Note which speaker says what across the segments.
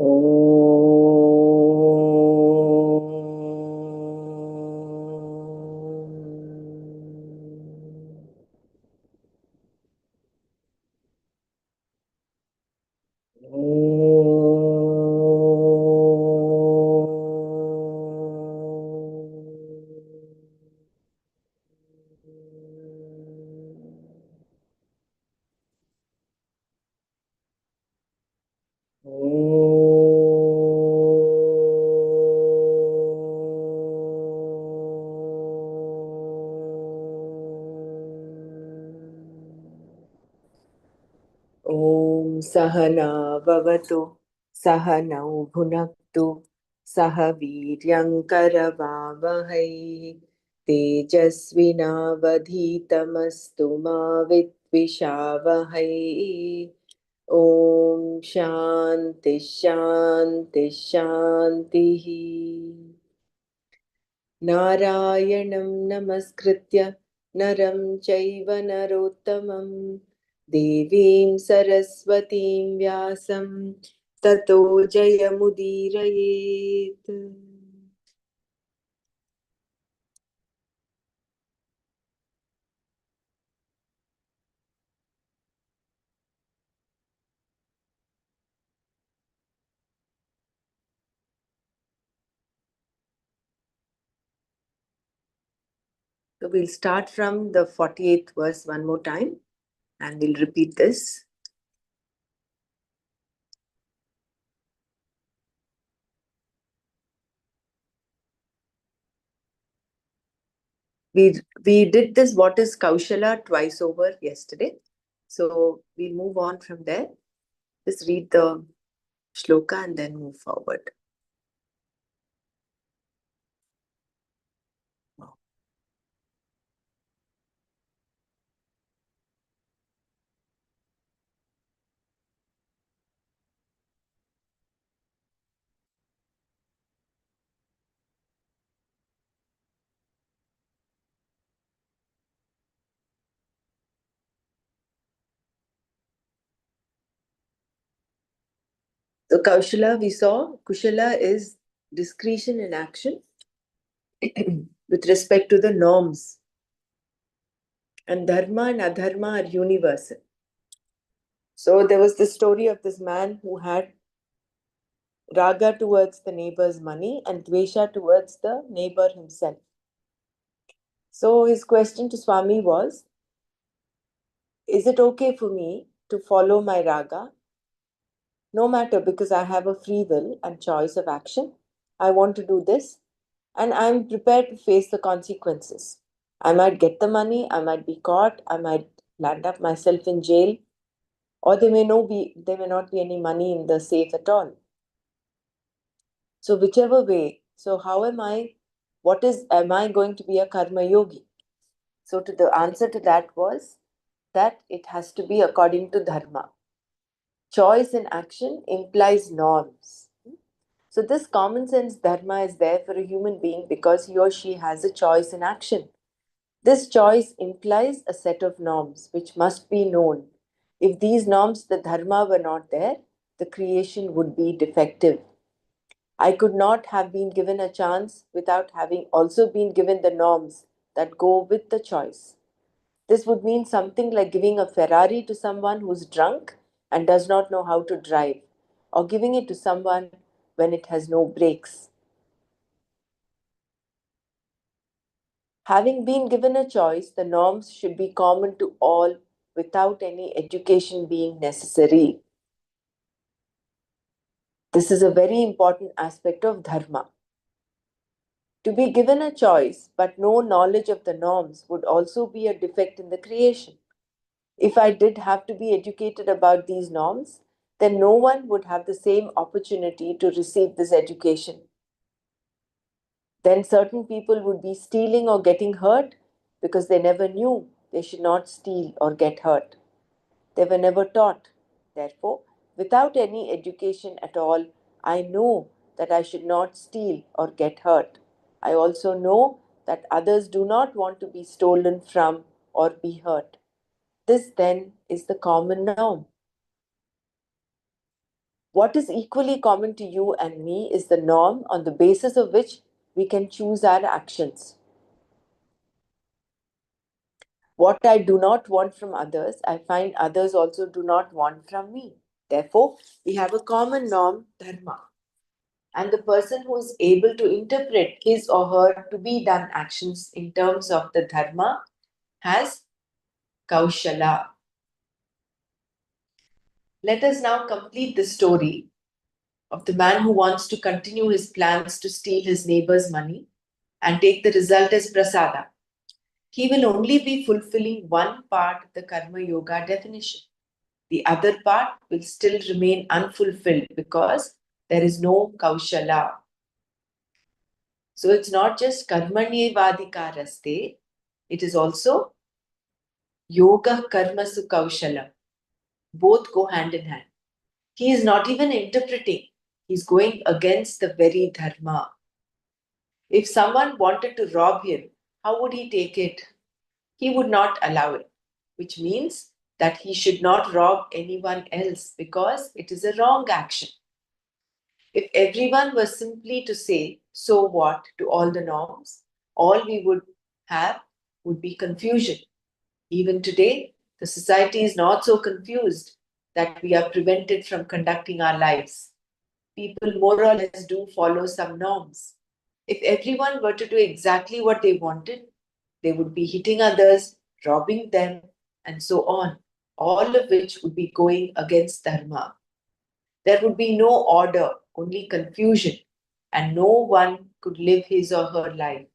Speaker 1: Om Sahana Vavatu Sahanau Bhunaktu Saha Viryankaravavahai Tejasvinavadhitamastu ma Vidvishavahai. Om Shanti Shanti Shanti. नारायणं नमस्कृत्य नरं चैव नरोत्तमं देवीं सरस्वतीं व्यासं ततो जयमुदीरयेत्. So we'll start from the 48th verse one more time and we'll repeat this. We did this what is Kaushala twice over yesterday. So we'll move on from there. Just read the shloka and then move forward. So Kaushala, we saw Kushala is discretion in action with respect to the norms. And Dharma and Adharma are universal. So there was the story of this man who had raga towards the neighbor's money and dvesha towards the neighbor himself. So his question to Swami was, is it okay for me to follow my raga? No matter, because I have a free will and choice of action. I want to do this and I'm prepared to face the consequences. I might get the money, I might be caught, I might land up myself in jail, or there may not be any money in the safe at all. So whichever way, so how am I, am I going to be a karma yogi? So the answer to that was that it has to be according to dharma. Choice in action implies norms. So this common sense dharma is there for a human being because he or she has a choice in action. This choice implies a set of norms which must be known. If these norms, the dharma, were not there, the creation would be defective. I could not have been given a chance without having also been given the norms that go with the choice. This would mean something like giving a Ferrari to someone who's drunk and does not know how to drive, or giving it to someone when it has no brakes. Having been given a choice, the norms should be common to all without any education being necessary. This is a very important aspect of dharma. To be given a choice but no knowledge of the norms would also be a defect in the creation. If I did have to be educated about these norms, then no one would have the same opportunity to receive this education. Then certain people would be stealing or getting hurt because they never knew they should not steal or get hurt. They were never taught. Therefore, without any education at all, I know that I should not steal or get hurt. I also know that others do not want to be stolen from or be hurt. This then is the common norm. What is equally common to you and me is the norm on the basis of which we can choose our actions. What I do not want from others, I find others also do not want from me. Therefore, we have a common norm, dharma. And the person who is able to interpret his or her to be done actions in terms of the dharma has kaushala. Let us now complete the story of the man who wants to continue his plans to steal his neighbor's money and take the result as prasada. He will only be fulfilling one part of the karma yoga definition. The other part will still remain unfulfilled because there is no kaushala. So it's not just karmanyevadikaraste, it is also yoga karma su kaushala. Both go hand in hand. He is not even interpreting, he's going against the very dharma. If someone wanted to rob him, how would he take it? He would not allow it, which means that he should not rob anyone else because it is a wrong action. If everyone was simply to say, so what, to all the norms, all we would have would be confusion. Even today, the society is not so confused that we are prevented from conducting our lives. People more or less do follow some norms. If everyone were to do exactly what they wanted, they would be hitting others, robbing them, and so on, all of which would be going against dharma. There would be no order, only confusion, and no one could live his or her life.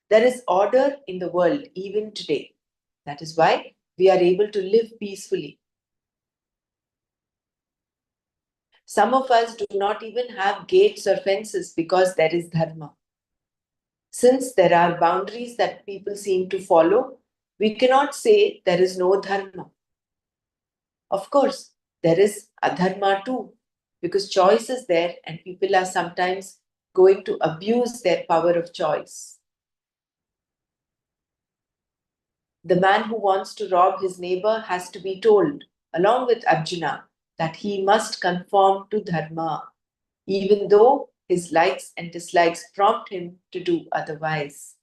Speaker 1: There is order in the world even today. That is why we are able to live peacefully. Some of us do not even have gates or fences because there is dharma. Since there are boundaries that people seem to follow, we cannot say there is no dharma. Of course, there is adharma too, because choice is there and people are sometimes going to abuse their power of choice. The man who wants to rob his neighbor has to be told, along with Arjuna, that he must conform to dharma, even though his likes and dislikes prompt him to do otherwise.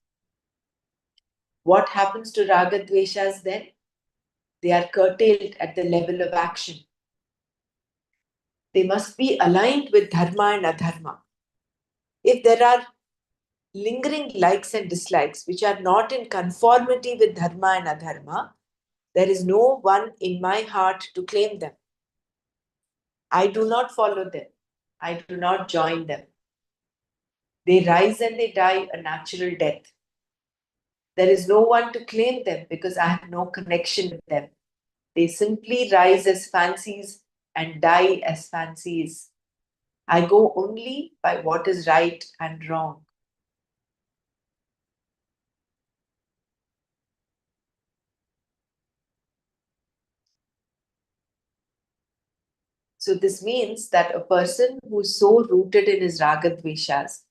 Speaker 1: What happens to raga dveshas then? They are curtailed at the level of action. They must be aligned with dharma and adharma. If there are lingering likes and dislikes which are not in conformity with dharma and adharma, there is no one in my heart to claim them. I do not follow them. I do not join them. They rise and they die a natural death. There is no one to claim them because I have no connection with them. They simply rise as fancies and die as fancies. I go only by what is right and wrong. So this means that a person who is so rooted in his ragadveshas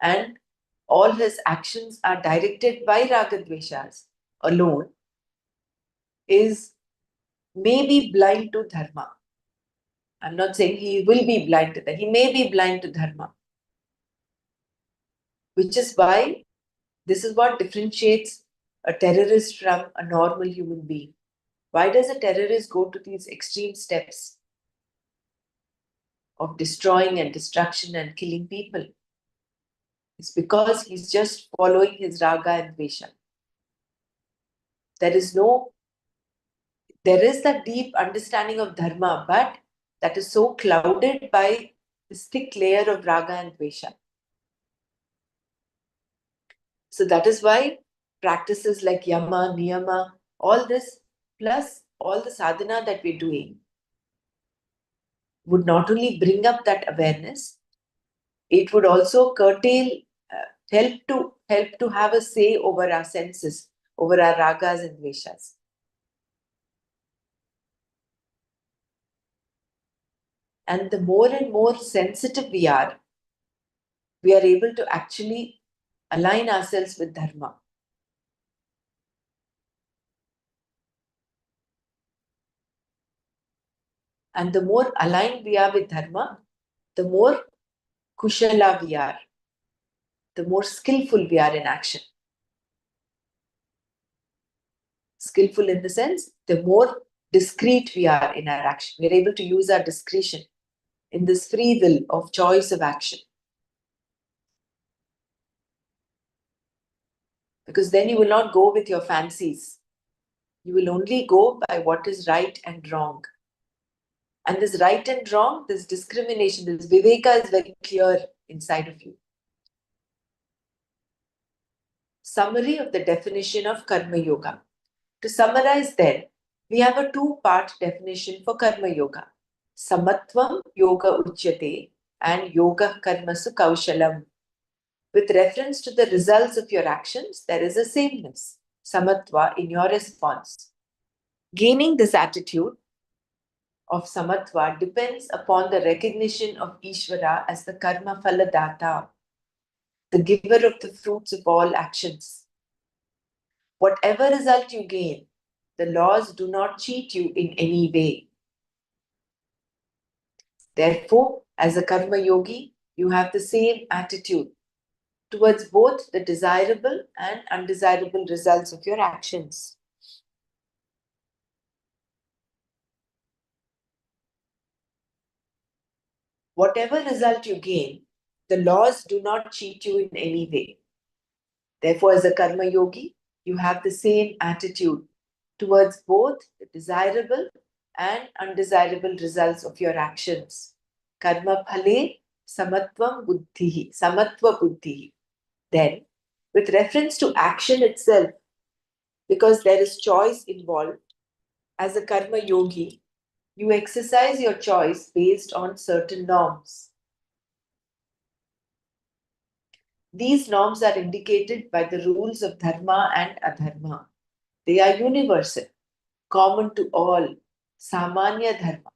Speaker 1: and all his actions are directed by ragadveshas alone is maybe blind to dharma. I'm not saying he will be blind to that. He may be blind to dharma, which is why this is what differentiates a terrorist from a normal human being. Why does a terrorist go to these extreme steps of destroying and destruction and killing people? It's because he's just following his raga and dvesha. There is no, there is that deep understanding of dharma, but that is so clouded by this thick layer of raga and dvesha. So that is why practices like yama, niyama, all this, plus all the sadhana that we're doing, would not only bring up that awareness, it would also curtail, help to have a say over our senses, over our ragas and dveshas. And the more and more sensitive we are able to actually align ourselves with dharma. And the more aligned we are with dharma, the more kushala we are, the more skillful we are in action. Skillful in the sense, the more discreet we are in our action. We're able to use our discretion in this free will of choice of action. Because then you will not go with your fancies. You will only go by what is right and wrong. And this right and wrong, this discrimination, this viveka is very clear inside of you. Summary of the definition of Karma Yoga. To summarize then, we have a two-part definition for Karma Yoga. Samatvam Yoga Uchyate and Yoga Karmasu Kaushalam. With reference to the results of your actions, there is a sameness, samatva, in your response. Gaining this attitude of samatva depends upon the recognition of Ishvara as the karma phaladata, the giver of the fruits of all actions. Whatever result you gain, the laws do not cheat you in any way. Therefore, as a karma yogi, you have the same attitude towards both the desirable and undesirable results of your actions. Whatever result you gain, the laws do not cheat you in any way. Therefore, as a karma yogi, you have the same attitude towards both the desirable and undesirable results of your actions. Karma phale samatvam buddhi, samatva buddhi. Then, with reference to action itself, because there is choice involved, as a karma yogi, you exercise your choice based on certain norms. These norms are indicated by the rules of dharma and adharma. They are universal, common to all, samanya dharma.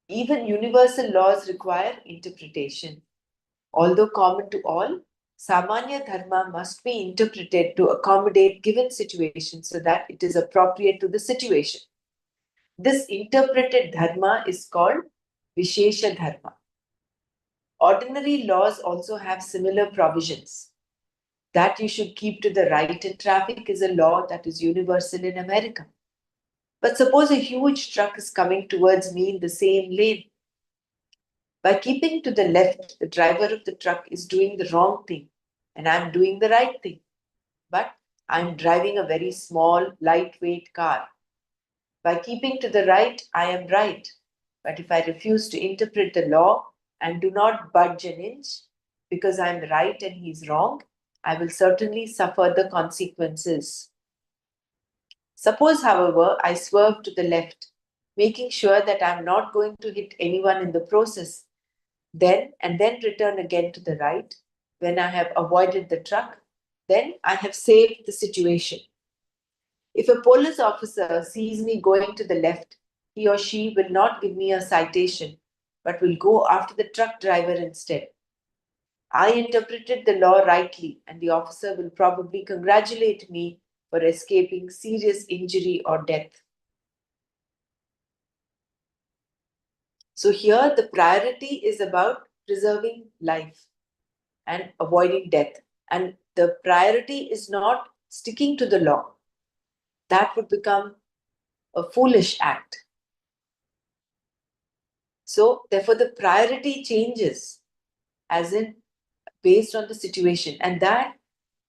Speaker 1: Even universal laws require interpretation. Although common to all, samanya dharma must be interpreted to accommodate given situations so that it is appropriate to the situation. This interpreted dharma is called Vishesha Dharma. Ordinary laws also have similar provisions. That you should keep to the right in traffic is a law that is universal in America. But suppose a huge truck is coming towards me in the same lane. By keeping to the left, the driver of the truck is doing the wrong thing and I'm doing the right thing. But I'm driving a very small, lightweight car. By keeping to the right, I am right. But if I refuse to interpret the law and do not budge an inch because I'm right and he's wrong, I will certainly suffer the consequences. Suppose, however, I swerve to the left, making sure that I'm not going to hit anyone in the process, then return again to the right when I have avoided the truck, then I have saved the situation. If a police officer sees me going to the left, he or she will not give me a citation, but will go after the truck driver instead. I interpreted the law rightly, and the officer will probably congratulate me for escaping serious injury or death. So, here the priority is about preserving life and avoiding death. And the priority is not sticking to the law. That would become a foolish act. So, therefore, the priority changes as in based on the situation. And that,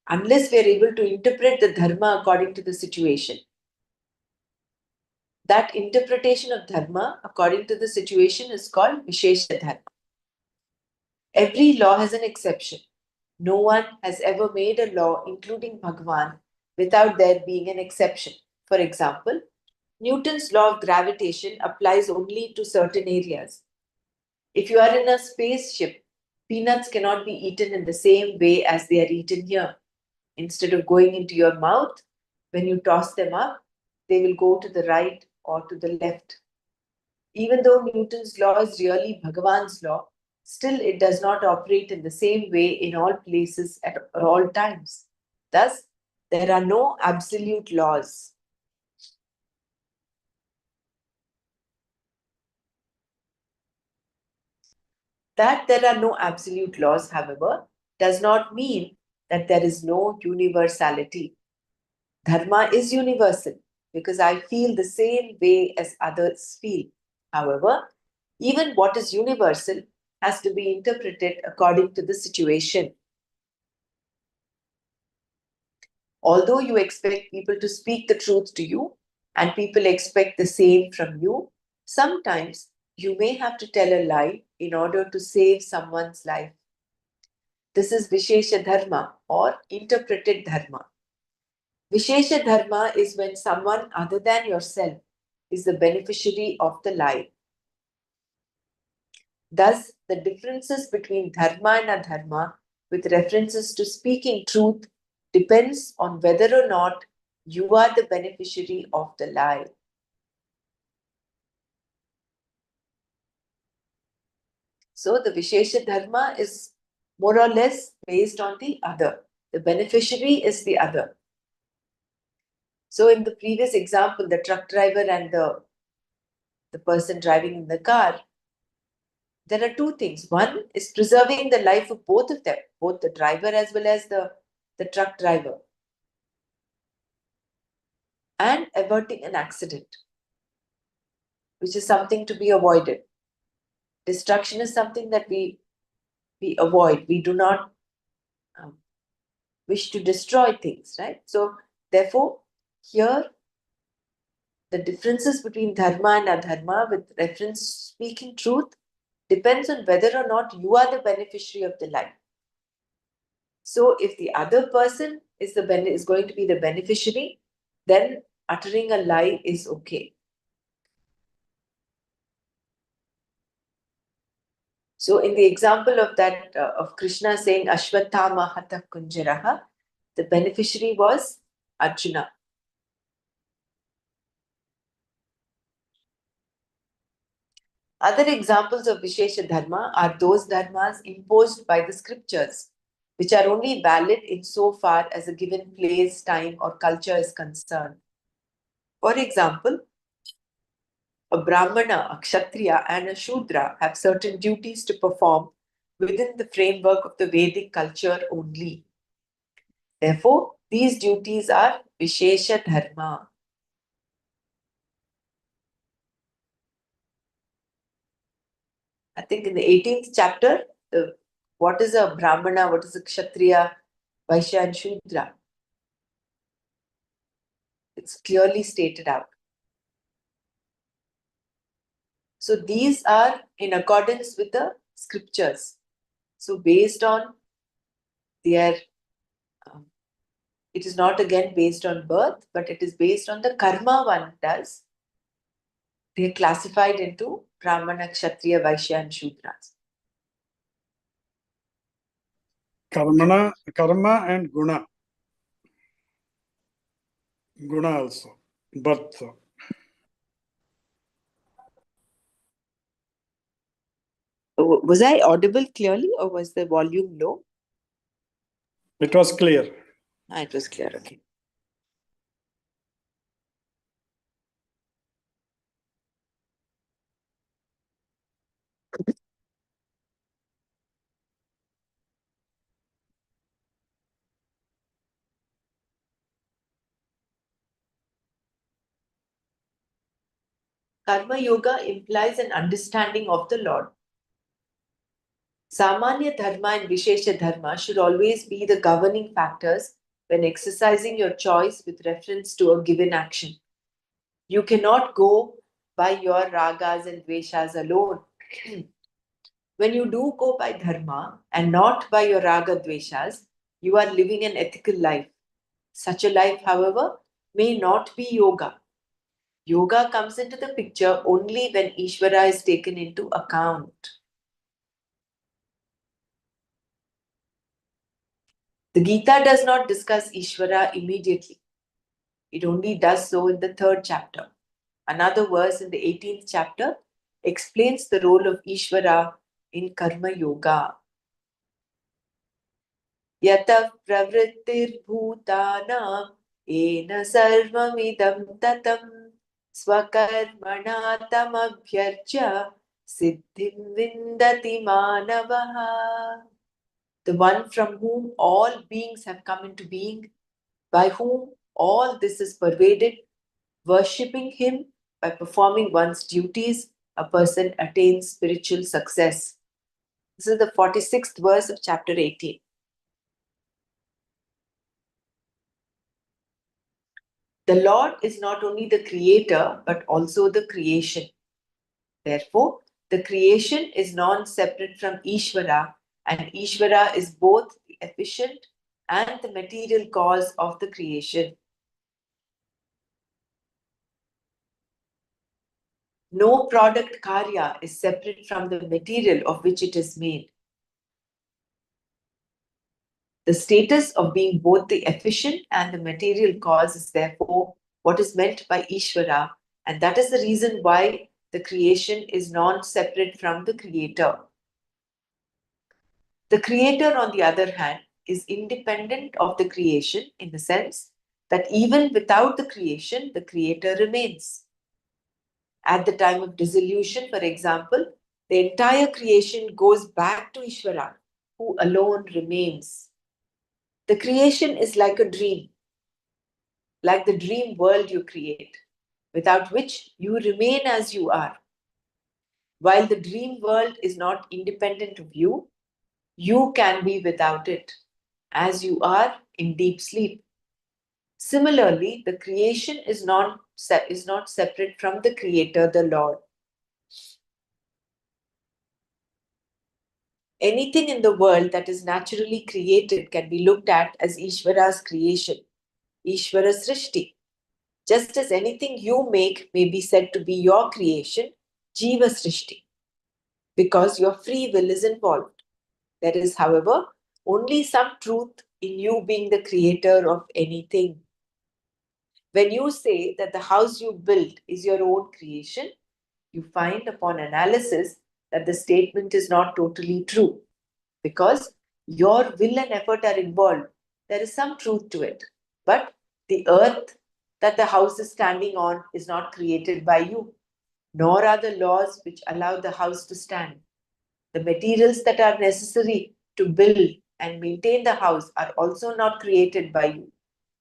Speaker 1: unless we are able to interpret the dharma according to the situation, that interpretation of dharma according to the situation is called Vishesha Dharma. Every law has an exception. No one has ever made a law, including Bhagwan, without there being an exception. For example, Newton's law of gravitation applies only to certain areas. If you are in a spaceship, peanuts cannot be eaten in the same way as they are eaten here. Instead of going into your mouth, when you toss them up, they will go to the right or to the left. Even though Newton's law is really Bhagavan's law, still it does not operate in the same way in all places at all times. Thus, there are no absolute laws. That there are no absolute laws, however, does not mean that there is no universality. Dharma is universal because I feel the same way as others feel. However, even what is universal has to be interpreted according to the situation. Although you expect people to speak the truth to you and people expect the same from you, sometimes you may have to tell a lie in order to save someone's life. This is Vishesha Dharma or interpreted Dharma. Vishesha Dharma is when someone other than yourself is the beneficiary of the lie. Thus, the differences between Dharma and Adharma with references to speaking truth depends on whether or not you are the beneficiary of the lie. So, the Vishesha Dharma is more or less based on the other. The beneficiary is the other. So, in the previous example, the truck driver and the person driving in the car, there are two things. One is preserving the life of both of them, both the driver as well as the truck driver, and averting an accident, which is something to be avoided. Destruction is something that we avoid. We do not um, wish to destroy things, right? So, therefore, here the differences between dharma and adharma with reference to speaking truth depends on whether or not you are the beneficiary of the life. So, if the other person is going to be the beneficiary, then uttering a lie is okay. So, in the example of that of Krishna saying Ashwatthama Hatha Kunjaraha, the beneficiary was Arjuna. Other examples of Vishesha Dharma are those dharmas imposed by the scriptures, which are only valid insofar as a given place, time, or culture is concerned. For example, a Brahmana, a Kshatriya, and a Shudra have certain duties to perform within the framework of the Vedic culture only. Therefore, these duties are Vishesha Dharma. I think in the 18th chapter, what is a Brahmana, what is a Kshatriya, Vaishya, and Shudra? It's clearly stated out. So these are in accordance with the scriptures. So based on their, um, it is not again based on birth, but it is based on the karma one does. They are classified into Brahmana, Kshatriya, Vaishya, and Shudras.
Speaker 2: Karma and guna. Guna also. Birth.
Speaker 1: Was I audible clearly or was the volume low?
Speaker 2: It was clear.
Speaker 1: It was clear, okay. Karma Yoga implies an understanding of the Lord. Samanya Dharma and Vishesha Dharma should always be the governing factors when exercising your choice with reference to a given action. You cannot go by your ragas and dveshas alone. When you do go by dharma and not by your raga dveshas, you are living an ethical life. Such a life, however, may not be yoga. Yoga comes into the picture only when Ishvara is taken into account. The Gita does not discuss Ishvara immediately. It only does so in the 3rd chapter. Another verse in the 18th chapter explains the role of Ishvara in Karma Yoga. Yata pravrittir bhutanam ena sarvamidam tatam swakarmana tamabhyarcha Siddhim vindati manavaha. The one from whom all beings have come into being, by whom all this is pervaded, worshipping him by performing one's duties, a person attains spiritual success. This is the 46th verse of chapter 18. The Lord is not only the creator but also the creation. Therefore, the creation is non-separate from Ishvara, and Ishvara is both the efficient and the material cause of the creation. No product karya is separate from the material of which it is made. The status of being both the efficient and the material cause is therefore what is meant by Ishvara, and that is the reason why the creation is non-separate from the creator. The creator, on the other hand, is independent of the creation in the sense that even without the creation, the creator remains. At the time of dissolution, for example, the entire creation goes back to Ishvara, who alone remains. The creation is like a dream, like the dream world you create, without which you remain as you are. While the dream world is not independent of you, you can be without it, as you are in deep sleep. Similarly, the creation is not separate from the Creator, the Lord. Anything in the world that is naturally created can be looked at as Ishvara's creation, Ishvara Srishti. Just as anything you make may be said to be your creation, Jiva Srishti, because your free will is involved. There is, however, only some truth in you being the creator of anything. When you say that the house you built is your own creation, you find upon analysis that the statement is not totally true because your will and effort are involved. There is some truth to it. But the earth that the house is standing on is not created by you, nor are the laws which allow the house to stand. The materials that are necessary to build and maintain the house are also not created by you.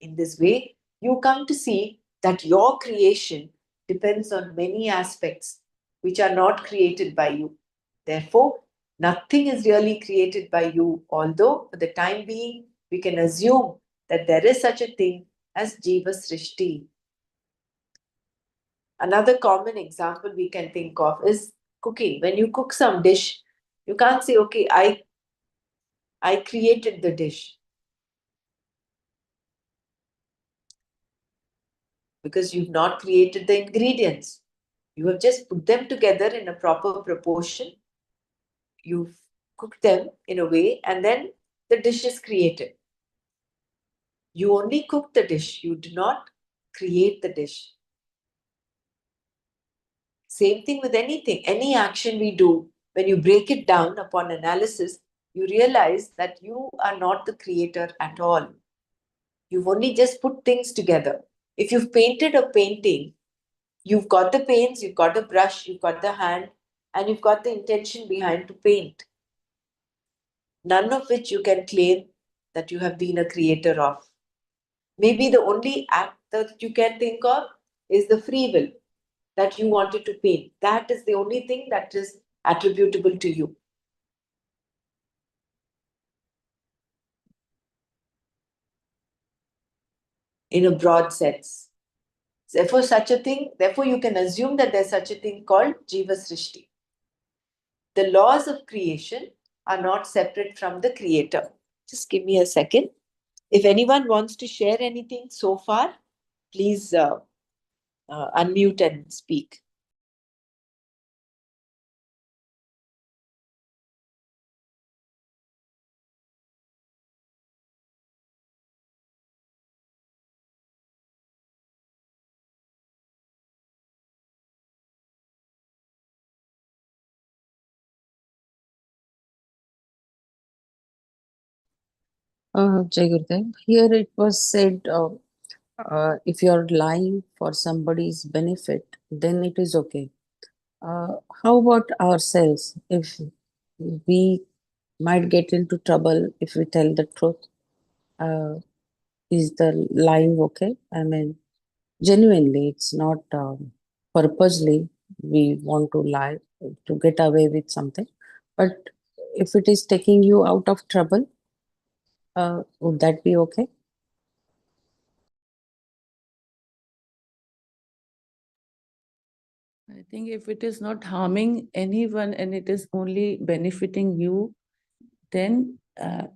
Speaker 1: In this way, you come to see that your creation depends on many aspects which are not created by you. Therefore, nothing is really created by you, although for the time being, we can assume that there is such a thing as Jiva Srishti. Another common example we can think of is cooking. When you cook some dish, you can't say, okay, I created the dish. Because you've not created the ingredients. You have just put them together in a proper proportion. You've cooked them in a way, and then the dish is created. You only cook the dish, you do not create the dish. Same thing with anything, any action we do, when you break it down upon analysis, you realize that you are not the creator at all. You've only just put things together. If you've painted a painting, you've got the paints, you've got the brush, you've got the hand, and you've got the intention behind to paint. None of which you can claim that you have been a creator of. Maybe the only act that you can think of is the free will that you wanted to paint. That is the only thing that is attributable to you. In a broad sense. Therefore, you can assume that there's such a thing called Jiva Srishti. The laws of creation are not separate from the creator. Just give me a second. If anyone wants to share anything so far, please unmute and speak.
Speaker 3: Jai Gurudev. Here it was said, if you're lying for somebody's benefit, then it is okay. How about ourselves? If we might get into trouble if we tell the truth, uh, is the lying okay? I mean, genuinely, it's not purposely we want to lie to get away with something. But if it is taking you out of trouble, would that be okay?
Speaker 4: I think if it is not harming anyone and it is only benefiting you, then I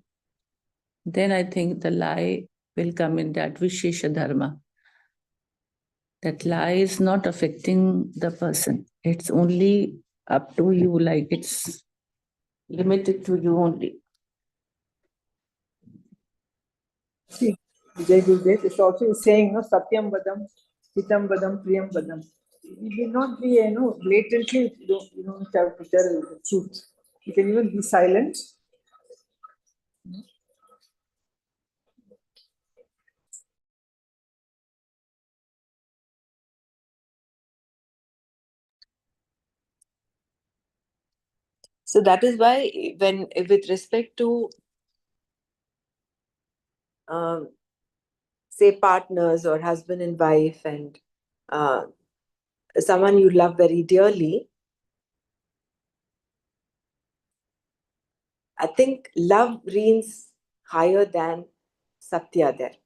Speaker 4: think the lie will come in that Vishesha Dharma. That lie is not affecting the person. It's only up to you, like it's limited to you only.
Speaker 5: See, Vijay Gurudev is also saying, no, Satyam Vadam, Hitam Vadam, Priyam Vadam. It will not be, blatantly, you don't have to tell the truth. You can even be silent.
Speaker 1: So that is why, when with respect to say partners or husband and wife, and someone you love very dearly, I think love reigns higher than satya there.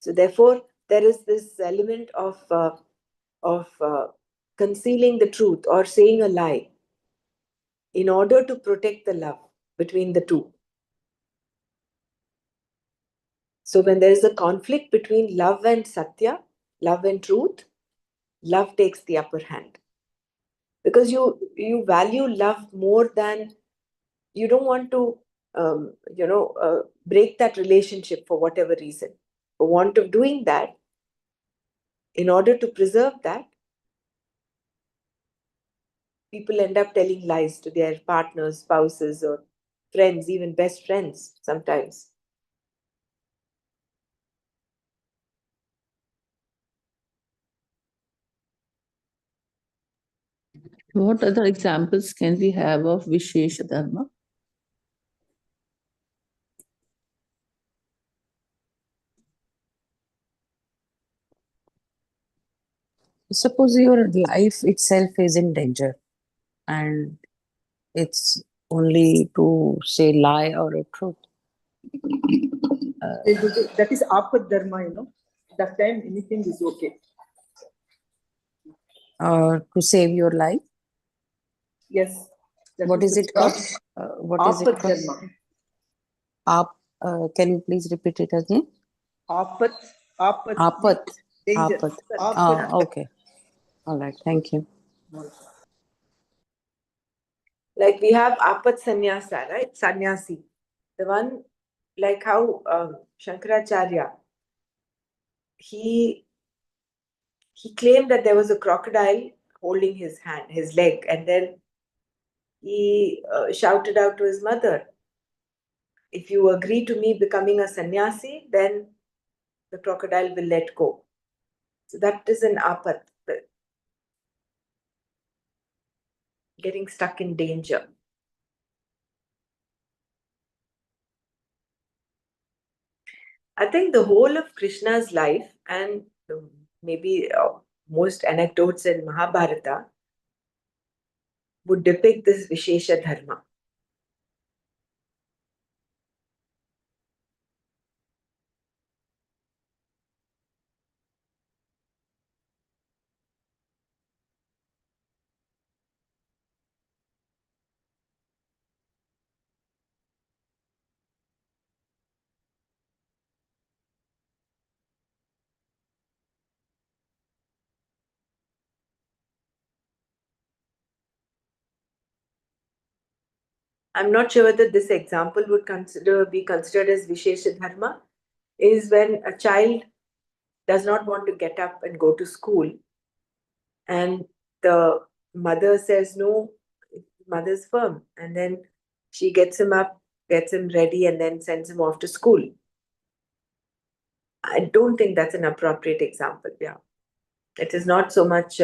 Speaker 1: So therefore, there is this element of concealing the truth or saying a lie in order to protect the love between the two. So when there is a conflict between love and satya, love and truth, love takes the upper hand. Because you value love more than, you don't want to break that relationship for whatever reason. For want of doing that, in order to preserve that, people end up telling lies to their partners, spouses, or friends, even best friends sometimes.
Speaker 4: What other examples can we have of Vishesha Dharma?
Speaker 3: Suppose your life itself is in danger and it's only to say lie or a truth.
Speaker 5: That is Apad Dharma, That time anything is okay.
Speaker 3: To save your life.
Speaker 5: Yes.
Speaker 3: What is it called? What is it
Speaker 5: Apad
Speaker 3: called?
Speaker 5: Dharma.
Speaker 3: Can you please repeat it again?
Speaker 5: Apat.
Speaker 3: Apat.
Speaker 5: Danger.
Speaker 3: Apat.
Speaker 5: Apat.
Speaker 3: Okay. All right. Thank you.
Speaker 1: Like we have apat sannyasa, right? Sannyasi. The one, like how Shankaracharya, he claimed that there was a crocodile holding his hand, his leg, and then he shouted out to his mother, if you agree to me becoming a sannyasi, then the crocodile will let go. So that is an apat, getting stuck in danger. I think the whole of Krishna's life, and maybe most anecdotes in Mahabharata, would depict this Vishesha Dharma. I'm not sure whether this example would be considered as Vishesha Dharma, is when a child does not want to get up and go to school, and the mother says no. Mother's firm, and then she gets him up, gets him ready, and then sends him off to school. I don't think that's an appropriate example. Yeah, it is not so much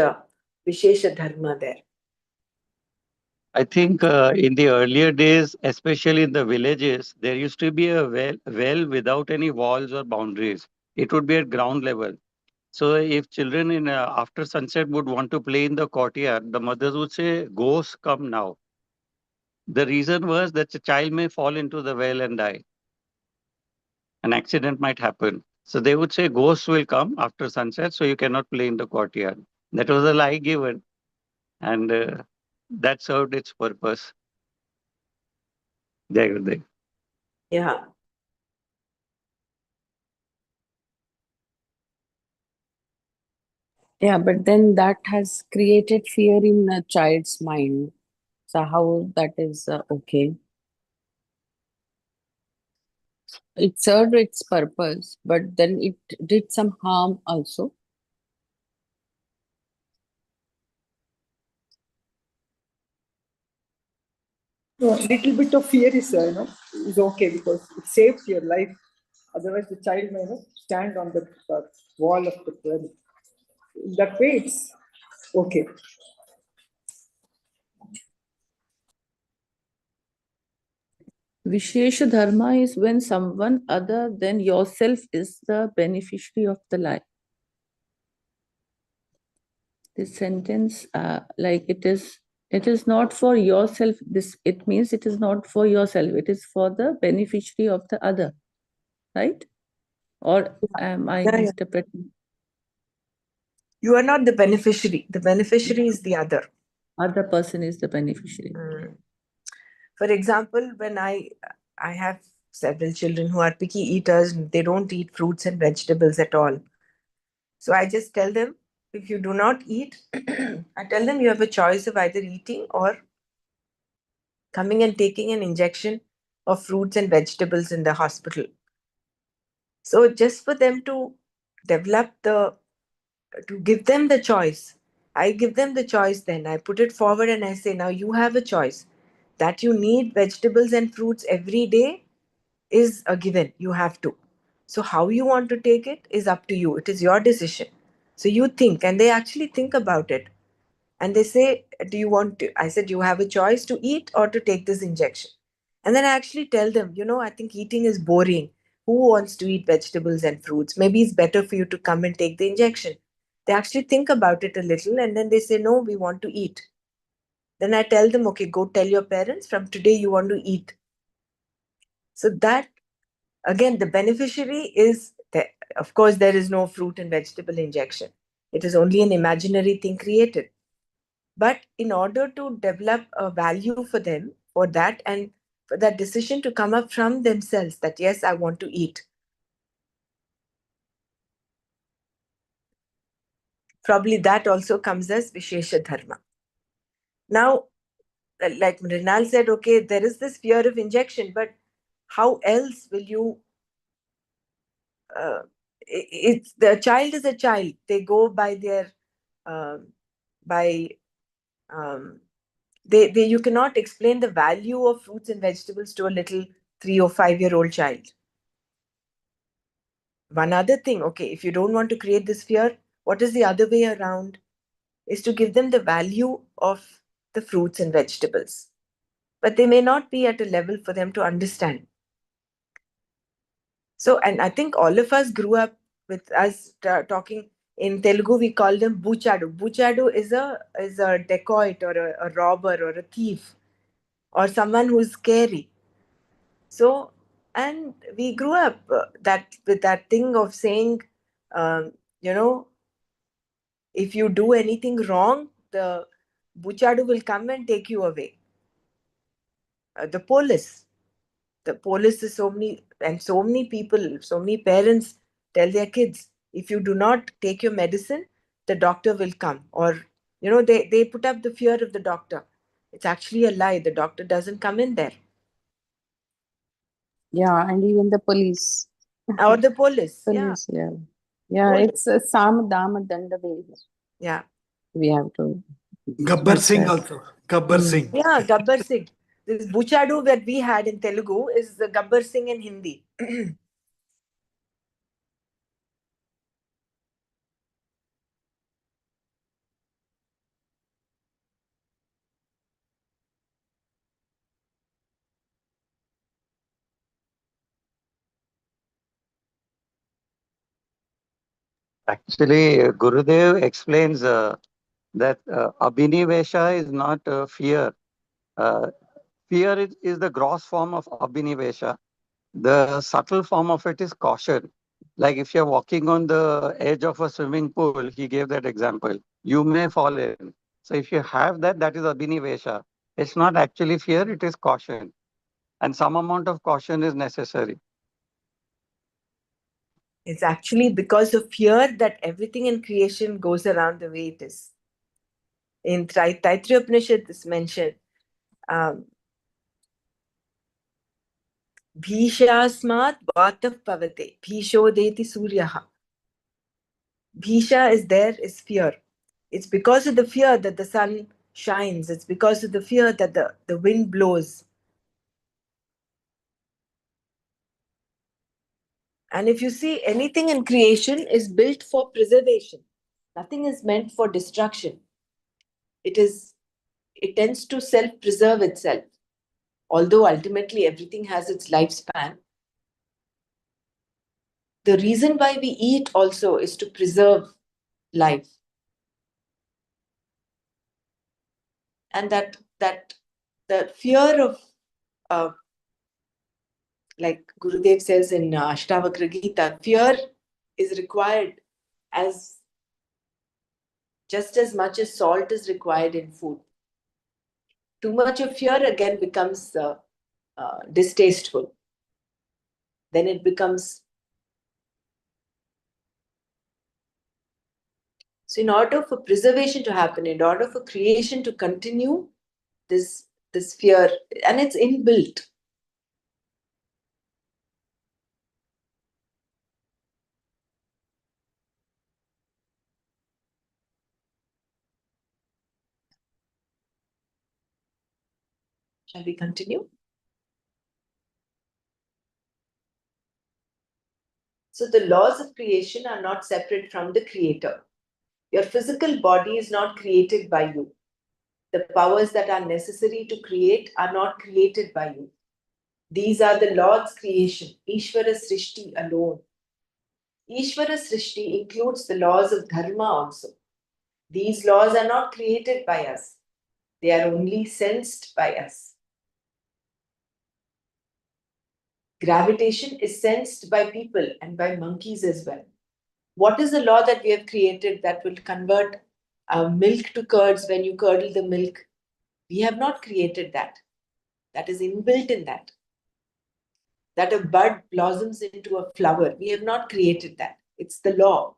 Speaker 1: Vishesha Dharma there?
Speaker 6: I think in the earlier days, especially in the villages, there used to be a well without any walls or boundaries. It would be at ground level. So if children in after sunset would want to play in the courtyard, the mothers would say, "Ghosts, come now." The reason was that the child may fall into the well and die. An accident might happen. So they would say, "Ghosts will come after sunset, so you cannot play in the courtyard." That was a lie given, and that served its purpose. Jai Gurudev.
Speaker 1: Yeah.
Speaker 3: Yeah, but then that has created fear in a child's mind. So how that is okay? It served its purpose, but then it did some harm also.
Speaker 5: No, little bit of fear is okay because it saves your life. Otherwise, the child may stand on the wall of the well. In that way, it's okay.
Speaker 4: Vishesha Dharma is when someone other than yourself is the beneficiary of the lie. This sentence, like it is not for yourself. It means it is not for yourself. It is for the beneficiary of the other, right? Or am I
Speaker 1: Yeah, yeah.
Speaker 4: misinterpreting?
Speaker 1: You are not the beneficiary. The beneficiary is the other.
Speaker 4: Other person is the beneficiary.
Speaker 1: For example, when I have several children who are picky eaters, and they don't eat fruits and vegetables at all. So I just tell them, if you do not eat, I tell them you have a choice of either eating or coming and taking an injection of fruits and vegetables in the hospital. So just for them to develop to give them the choice, I give them the choice, then I put it forward and I say, now you have a choice that you need vegetables and fruits every day is a given. You have to. So how you want to take it is up to you. It is your decision. So you think, and they actually think about it. And they say, do you want to? I said, you have a choice to eat or to take this injection. And then I actually tell them, I think eating is boring. Who wants to eat vegetables and fruits? Maybe it's better for you to come and take the injection. They actually think about it a little and then they say, no, we want to eat. Then I tell them, okay, go tell your parents from today you want to eat. So that, again, the beneficiary is, of course, there is no fruit and vegetable injection. It is only an imaginary thing created. But in order to develop a value for them, for that, and for that decision to come up from themselves that, yes, I want to eat. Probably that also comes as Vishesha Dharma. Now, like Mrinal said, okay, there is this fear of injection, but how else will you? It's the child is a child. They go by their by they you cannot explain the value of fruits and vegetables to a little 3 or 5 year old child. One other thing, okay, if you don't want to create this fear, what is the other way around? Is to give them the value of the fruits and vegetables. But they may not be at a level for them to understand. So, and I think all of us grew up with us talking in Telugu, we call them buchadu. Buchadu is a dacoit or a robber or a thief or someone who's scary. So, and we grew up with that thing of saying, um, you know, if you do anything wrong, the buchadu will come and take you away. The police. The police is so many people, so many parents tell their kids, if you do not take your medicine, the doctor will come. Or, they put up the fear of the doctor. It's actually a lie. The doctor doesn't come in there.
Speaker 3: Yeah, and even the police.
Speaker 1: Or the police.
Speaker 3: Police, yeah. Yeah,
Speaker 1: Police.
Speaker 3: it's a Sam Dama Danda Vedha.
Speaker 1: Yeah.
Speaker 3: We have to.
Speaker 2: Gabbar Singh
Speaker 3: That's
Speaker 2: also. Gabbar Singh.
Speaker 1: Yeah, Gabbar Singh. This Buchadu that we had in Telugu is the Gabbar Singh in Hindi.
Speaker 6: Actually, Gurudev explains that abhinivesha is not fear. Uh, Fear is the gross form of abhinivesha. The subtle form of it is caution. Like if you're walking on the edge of a swimming pool, he gave that example. You may fall in. So if you have that, that is abhinivesha. It's not actually fear, it is caution. And some amount of caution is necessary.
Speaker 1: It's actually because of fear that everything in creation goes around the way it is. In Taittiriya Upanishad, this mentioned, Bhishasmat Vatav Pavate, Bhisho Deti Suryaha. Bhisha is there, is fear. It's because of the fear that the sun shines. It's because of the fear that the wind blows. And if you see, anything in creation is built for preservation. Nothing is meant for destruction. It tends to self-preserve itself. Although ultimately everything has its lifespan. The reason why we eat also is to preserve life. And that the fear of, like Gurudev says in Ashtavakra Gita, fear is required as just as much as salt is required in food. Too much of fear again becomes distasteful. Then it becomes. So in order for preservation to happen, in order for creation to continue, this fear, and it's inbuilt. Shall we continue? So the laws of creation are not separate from the creator. Your physical body is not created by you. The powers that are necessary to create are not created by you. These are the Lord's creation, Ishvara Srishti alone. Ishvara Srishti includes the laws of dharma also. These laws are not created by us. They are only sensed by us. Gravitation is sensed by people and by monkeys as well. What is the law that we have created that will convert milk to curds when you curdle the milk? We have not created that. That is inbuilt in that. That a bud blossoms into a flower. We have not created that. It's the law.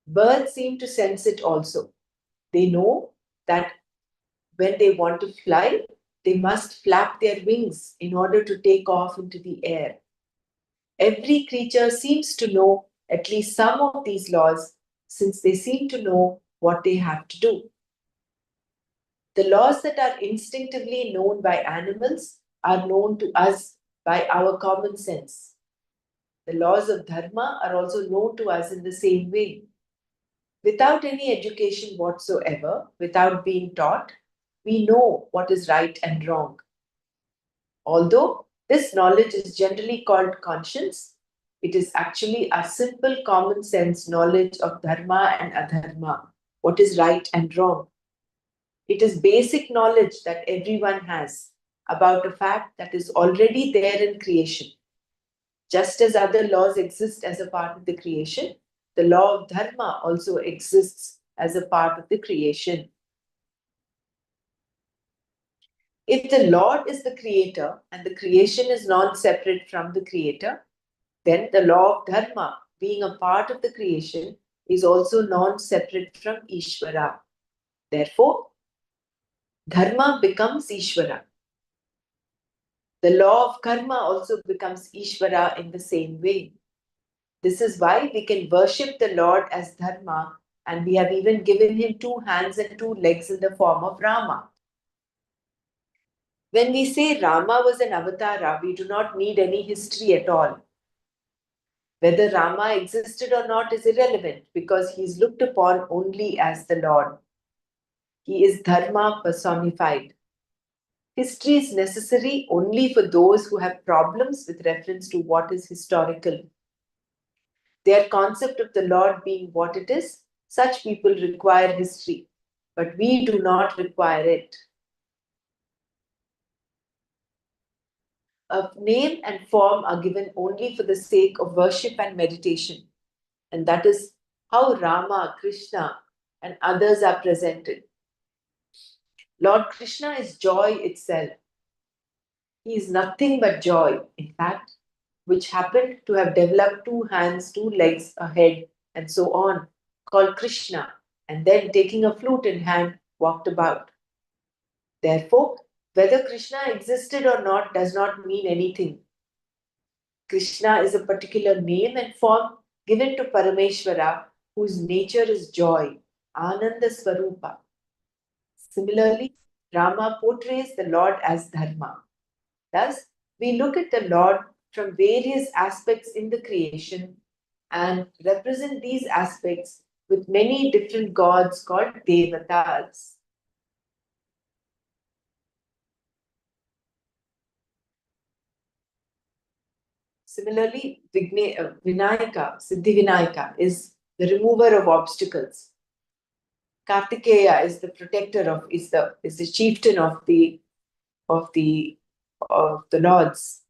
Speaker 1: Birds seem to sense it also. They know that when they want to fly, they must flap their wings in order to take off into the air. Every creature seems to know at least some of these laws, since they seem to know what they have to do. The laws that are instinctively known by animals are known to us by our common sense. The laws of dharma are also known to us in the same way. Without any education whatsoever, without being taught, we know what is right and wrong. Although this knowledge is generally called conscience, it is actually a simple common sense knowledge of dharma and adharma, what is right and wrong. It is basic knowledge that everyone has about a fact that is already there in creation. Just as other laws exist as a part of the creation, the law of dharma also exists as a part of the creation. If the Lord is the creator and the creation is not separate from the creator, then the law of dharma, being a part of the creation, is also non-separate from Ishvara. Therefore, dharma becomes Ishvara. The law of karma also becomes Ishvara in the same way. This is why we can worship the Lord as dharma, and we have even given him 2 hands and 2 legs in the form of Rama. When we say Rama was an avatara, we do not need any history at all. Whether Rama existed or not is irrelevant because he is looked upon only as the Lord. He is dharma personified. History is necessary only for those who have problems with reference to what is historical. Their concept of the Lord being what it is, such people require history, but we do not require it. A name and form are given only for the sake of worship and meditation, and that is how Rama, Krishna, and others are presented. Lord Krishna is joy itself. He is nothing but joy, in fact, which happened to have developed 2 hands, 2 legs, a head, and so on, called Krishna, and then taking a flute in hand, walked about. Therefore, whether Krishna existed or not does not mean anything. Krishna is a particular name and form given to Parameshwara, whose nature is joy, Ananda Swarupa. Similarly, Rama portrays the Lord as Dharma. Thus, we look at the Lord from various aspects in the creation and represent these aspects with many different gods called Devatas. Similarly, Vinayaka, Siddhivinayaka, is the remover of obstacles. Kartikeya is the protector of, is the chieftain of the lords.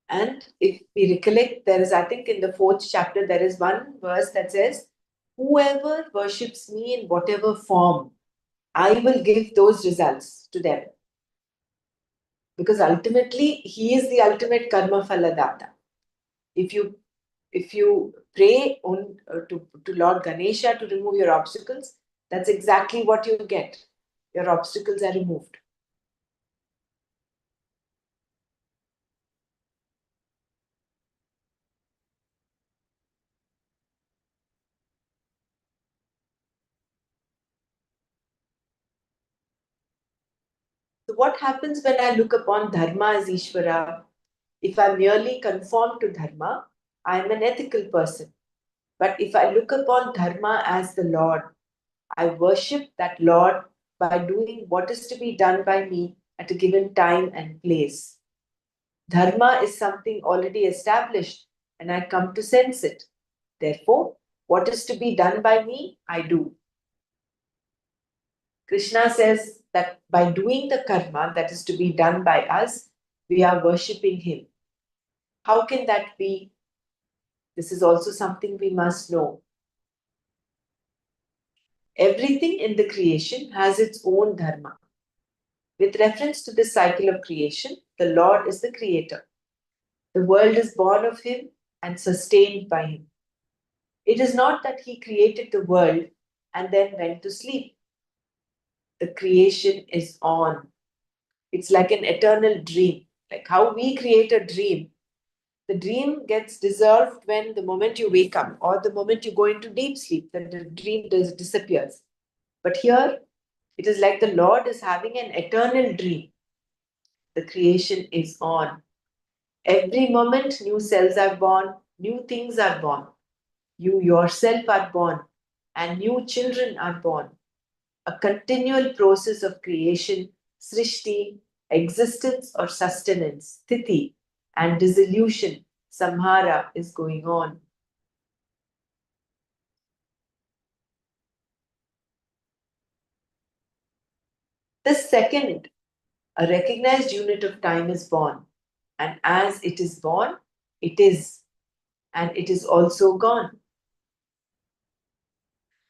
Speaker 1: And if we recollect, there is, I think, in the 4th chapter, there is one verse that says, "Whoever worships me in whatever form, I will give those results to them." Because ultimately, he is the ultimate karma phaladata. If you pray to Lord Ganesha to remove your obstacles, that's exactly what you get. Your obstacles are removed. So what happens when I look upon Dharma as Ishvara? If I merely conform to Dharma, I am an ethical person. But if I look upon Dharma as the Lord, I worship that Lord by doing what is to be done by me at a given time and place. Dharma is something already established, and I come to sense it. Therefore, what is to be done by me, I do. Krishna says that by doing the karma that is to be done by us, we are worshipping him. How can that be? This is also something we must know. Everything in the creation has its own dharma. With reference to this cycle of creation, the Lord is the creator. The world is born of him and sustained by him. It is not that he created the world and then went to sleep. The creation is on. It's like an eternal dream. Like how we create a dream. The dream gets dissolved when the moment you wake up or the moment you go into deep sleep, then the dream disappears. But here, it is like the Lord is having an eternal dream. The creation is on. Every moment, new cells are born, new things are born. You yourself are born, and new children are born. A continual process of creation, srishti, existence or sustenance, sthiti, and dissolution, samhara, is going on. The second, a recognized unit of time is born, and as it is born, it is, and it is also gone.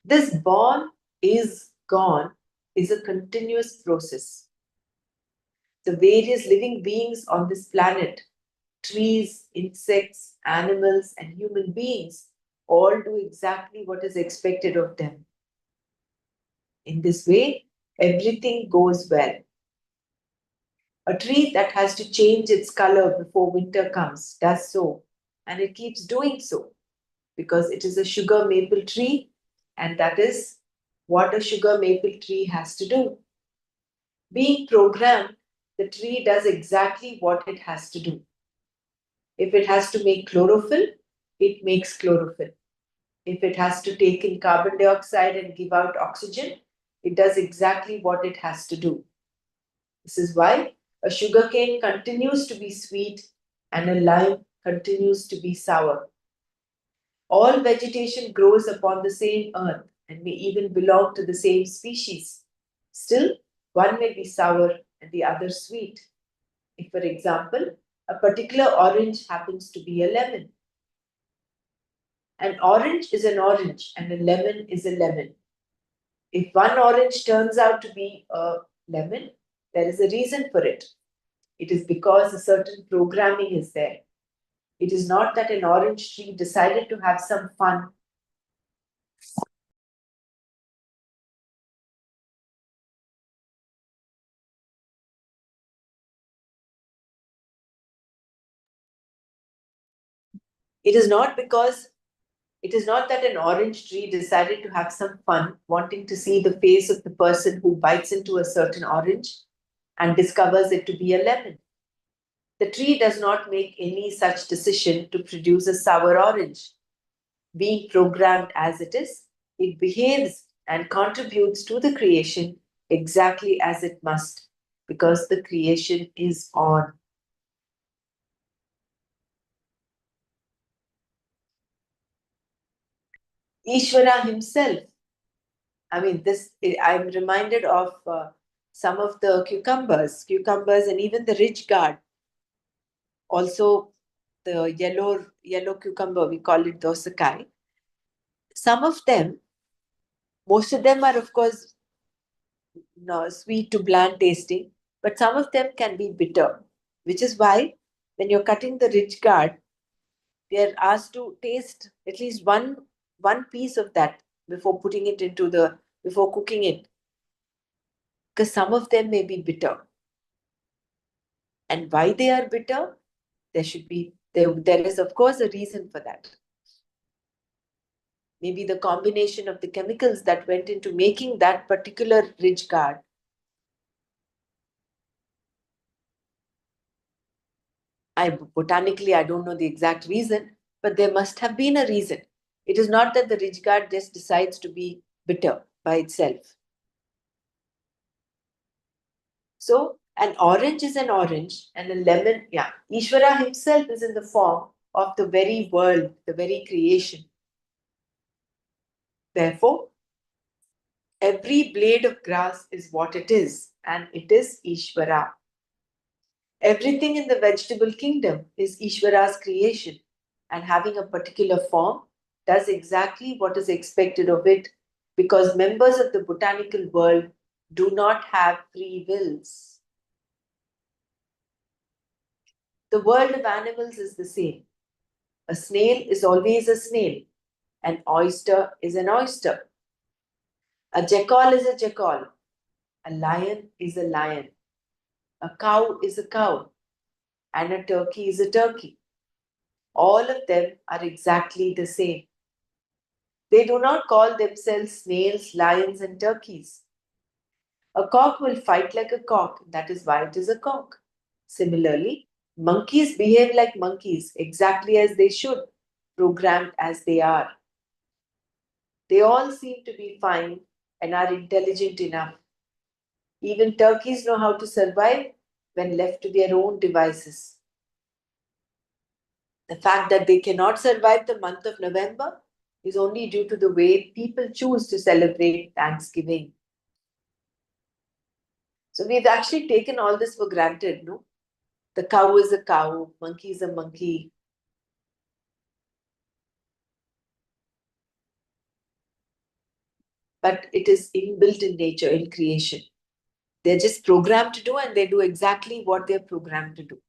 Speaker 1: This born is gone is a continuous process. The various living beings on this planet, trees, insects, animals, and human beings, all do exactly what is expected of them. In this way, everything goes well. A tree that has to change its color before winter comes does so, and it keeps doing so because it is a sugar maple tree, and that is what a sugar maple tree has to do. Being programmed, the tree does exactly what it has to do. If it has to make chlorophyll, it makes chlorophyll. If it has to take in carbon dioxide and give out oxygen, it does exactly what it has to do. This is why A sugarcane continues to be sweet and a lime continues to be sour. All vegetation grows upon the same earth and may even belong to the same species. Still, one may be sour and the other sweet. If, for example, a particular orange happens to be a lemon. An orange is an orange and a lemon is a lemon. If one orange turns out to be a lemon, there is a reason for it. It is because a certain programming is there. It is not that an orange tree decided to have some fun. It is not that an orange tree decided to have some fun, wanting to see the face of the person who bites into a certain orange and discovers it to be a lemon. The tree does not make any such decision to produce a sour orange. Being programmed as it is, it behaves and contributes to the creation exactly as it must, because the creation is on. Ishvara himself. I'm reminded of some of the cucumbers, and even the ridge gourd. Also, the yellow cucumber, we call it dosakai. Some of them, most of them are, of course, sweet to bland tasting, but some of them can be bitter, which is why when you're cutting the ridge gourd, they are asked to taste at least one piece of that before before cooking it, because some of them may be bitter. And why they are bitter, there is of course a reason for that. Maybe the combination of the chemicals that went into making that particular ridge gourd. Botanically, I don't know the exact reason, but there must have been a reason. It is not that the ridge gourd just decides to be bitter by itself. So an orange is an orange and a lemon, Ishvara himself is in the form of the very world, the very creation. Therefore, every blade of grass is what it is, and it is Ishvara. Everything in the vegetable kingdom is Ishvara's creation, and having a particular form does exactly what is expected of it, because members of the botanical world do not have free wills. The world of animals is the same. A snail is always a snail. An oyster is an oyster. A jackal is a jackal. A lion is a lion. A cow is a cow. And a turkey is a turkey. All of them are exactly the same. They do not call themselves snails, lions, and turkeys. A cock will fight like a cock. That is why it is a cock. Similarly, monkeys behave like monkeys exactly as they should, programmed as they are. They all seem to be fine and are intelligent enough. Even turkeys know how to survive when left to their own devices. The fact that they cannot survive the month of November is only due to the way people choose to celebrate Thanksgiving. So we've actually taken all this for granted, no? The cow is a cow, monkey is a monkey. But it is inbuilt in nature, in creation. They're just programmed to do, and they do exactly what they're programmed to do.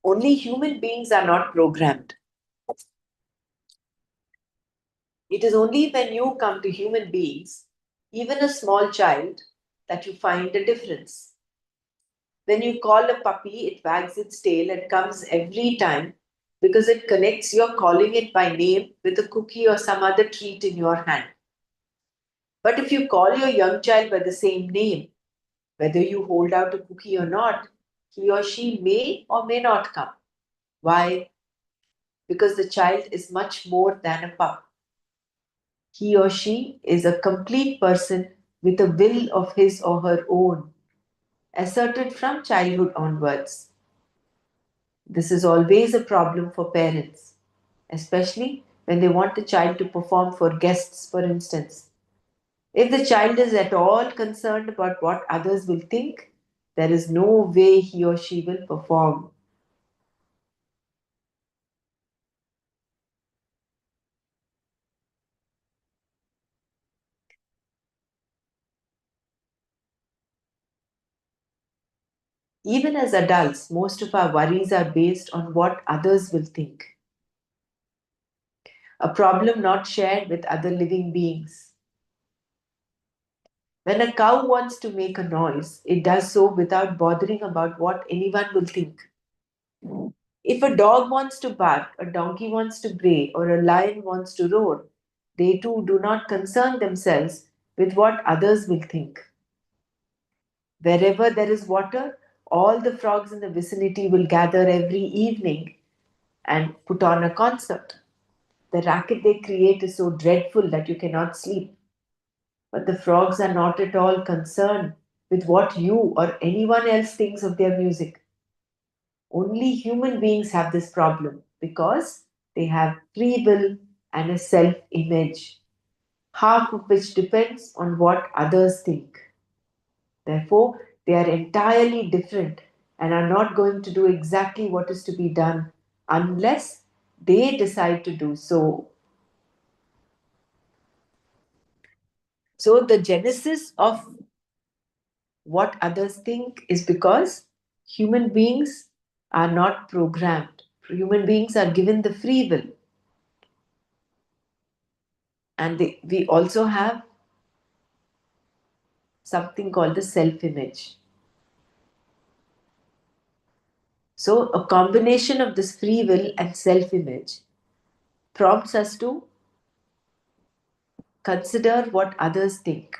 Speaker 1: Only human beings are not programmed. It is only when you come to human beings, even a small child, that you find a difference. When you call a puppy, it wags its tail and comes every time because it connects your calling it by name with a cookie or some other treat in your hand. But if you call your young child by the same name, whether you hold out a cookie or not, he or she may or may not come. Why? Because the child is much more than a pup. he or she is a complete person with a will of his or her own, asserted from childhood onwards. This is always a problem for parents, especially when they want the child to perform for guests, for instance. If the child is at all concerned about what others will think, there is no way he or she will perform. Even as adults, most of our worries are based on what others will think, a problem not shared with other living beings. When a cow wants to make a noise, it does so without bothering about what anyone will think. If a dog wants to bark, a donkey wants to bray, or a lion wants to roar, they too do not concern themselves with what others will think. Wherever there is water, all the frogs in the vicinity will gather every evening and put on a concert. The racket they create is so dreadful that you cannot sleep. But the frogs are not at all concerned with what you or anyone else thinks of their music. Only human beings have this problem because they have free will and a self image, half of which depends on what others think. Therefore, they are entirely different and are not going to do exactly what is to be done unless they decide to do so. So, the genesis of what others think is because human beings are not programmed. Human beings are given the free will. And we also have something called the self image. So, a combination of this free will and self image prompts us to consider what others think.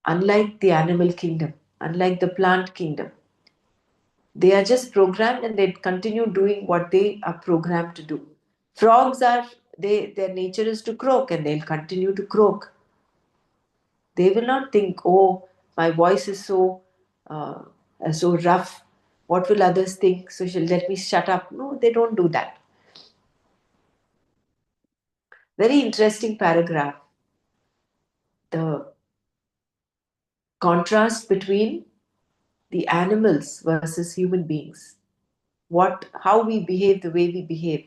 Speaker 1: Unlike the animal kingdom, unlike the plant kingdom, they are just programmed and they continue doing what they are programmed to do. Frogs are, their nature is to croak and they'll continue to croak. They will not think, oh, my voice is uh, so rough. What will others think? So she'll let me shut up. No, they don't do that. Very interesting paragraph. The contrast between the animals versus human beings. How we behave the way we behave.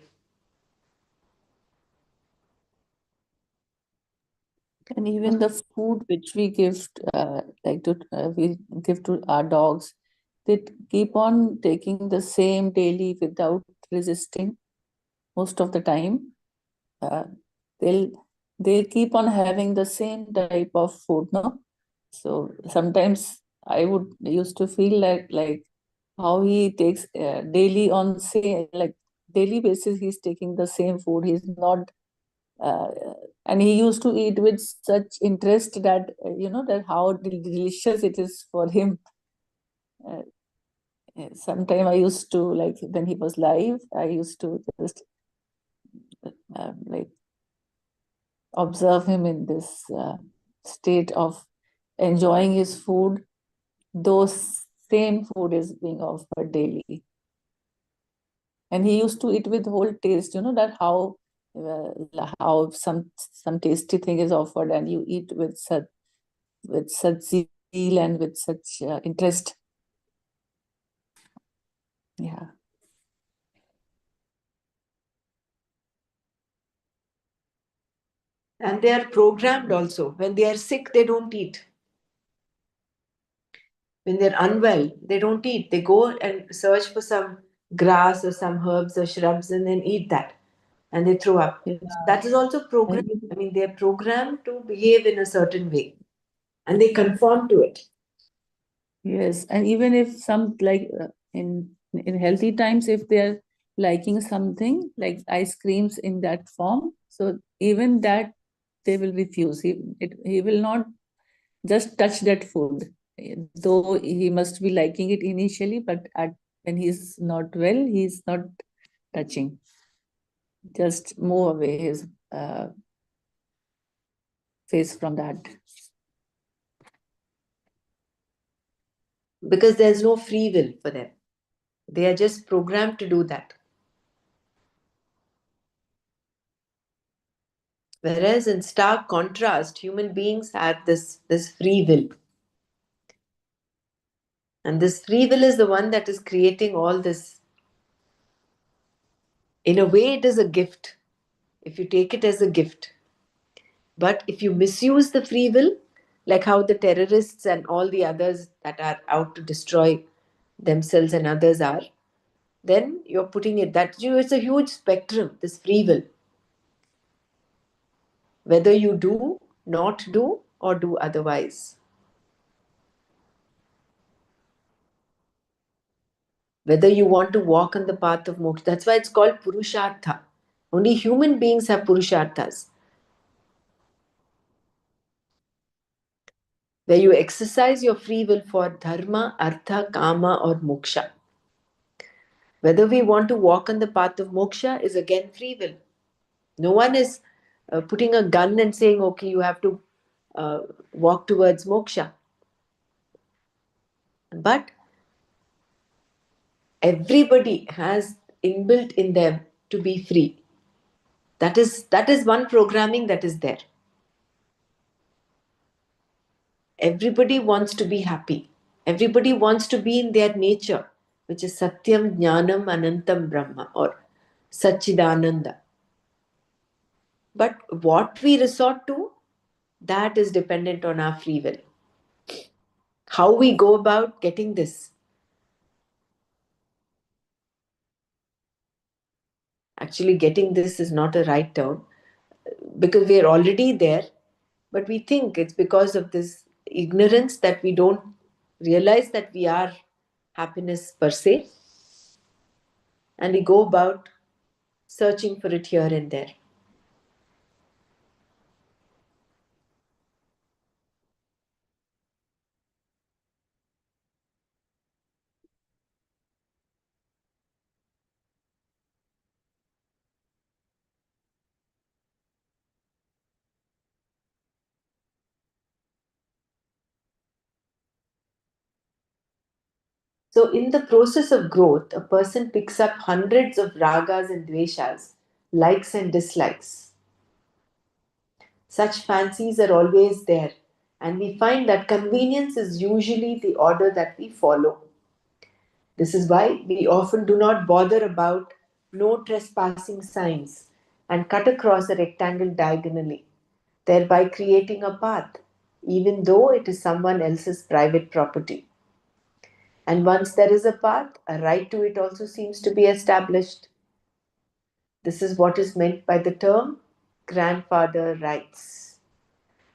Speaker 4: And even the food which we give, we give to our dogs, they keep on taking the same daily without resisting most of the time. Uh, they'll they'll keep on having the same type of food, no? So sometimes I would used to feel like how he takes daily on say like daily basis he's taking the same food. He's not uh, and he used to eat with such interest that that how delicious it is for him. Uh, Sometime I used to like when he was live, I used to just like observe him in this state of enjoying his food, though same food is being offered daily. And he used to eat with whole taste, that how some tasty thing is offered and you eat with such zeal and with such interest. Yeah.
Speaker 1: And they are programmed also. When they are sick, they don't eat. When they're unwell, they don't eat. They go and search for some grass or some herbs or shrubs and then eat that. And they throw up.
Speaker 4: Yeah.
Speaker 1: That is also programmed. I mean, they're programmed to behave in a certain way. And they conform to it.
Speaker 4: Yes, and even if some in healthy times, if they're liking something like ice creams in that form, so even that they will refuse. He will not just touch that food, though he must be liking it initially, but when he's not well, he's not touching. just move away his face from that.
Speaker 1: Because there's no free will for them. They are just programmed to do that. Whereas in stark contrast, human beings have this free will. And this free will is the one that is creating all this. In a way, it is a gift, if you take it as a gift. But if you misuse the free will, like how the terrorists and all the others that are out to destroy themselves and others are, then you're putting it that it's a huge spectrum, this free will. Whether you do, not do, or do otherwise. Whether you want to walk on the path of moksha. That's why it's called Purushartha. Only human beings have Purusharthas. Where you exercise your free will for dharma, artha, kama, or moksha. Whether we want to walk on the path of moksha is again free will. No one is putting a gun and saying, okay, you have to walk towards moksha. But everybody has inbuilt in them to be free. That is one programming that is there. Everybody wants to be happy. Everybody wants to be in their nature, which is Satyam, Jnanam, Anantam, Brahma, or Satchidananda. But what we resort to, that is dependent on our free will. How we go about getting this. Actually, getting this is not a right term because we are already there, but we think it's because of this ignorance that we don't realize that we are happiness per se, and we go about searching for it here and there. So, in the process of growth, a person picks up hundreds of ragas and dveshas, likes and dislikes. Such fancies are always there, and we find that convenience is usually the order that we follow. This is why we often do not bother about no trespassing signs and cut across a rectangle diagonally, thereby creating a path, even though it is someone else's private property. And once there is a path, a right to it also seems to be established. This is what is meant by the term grandfather rights.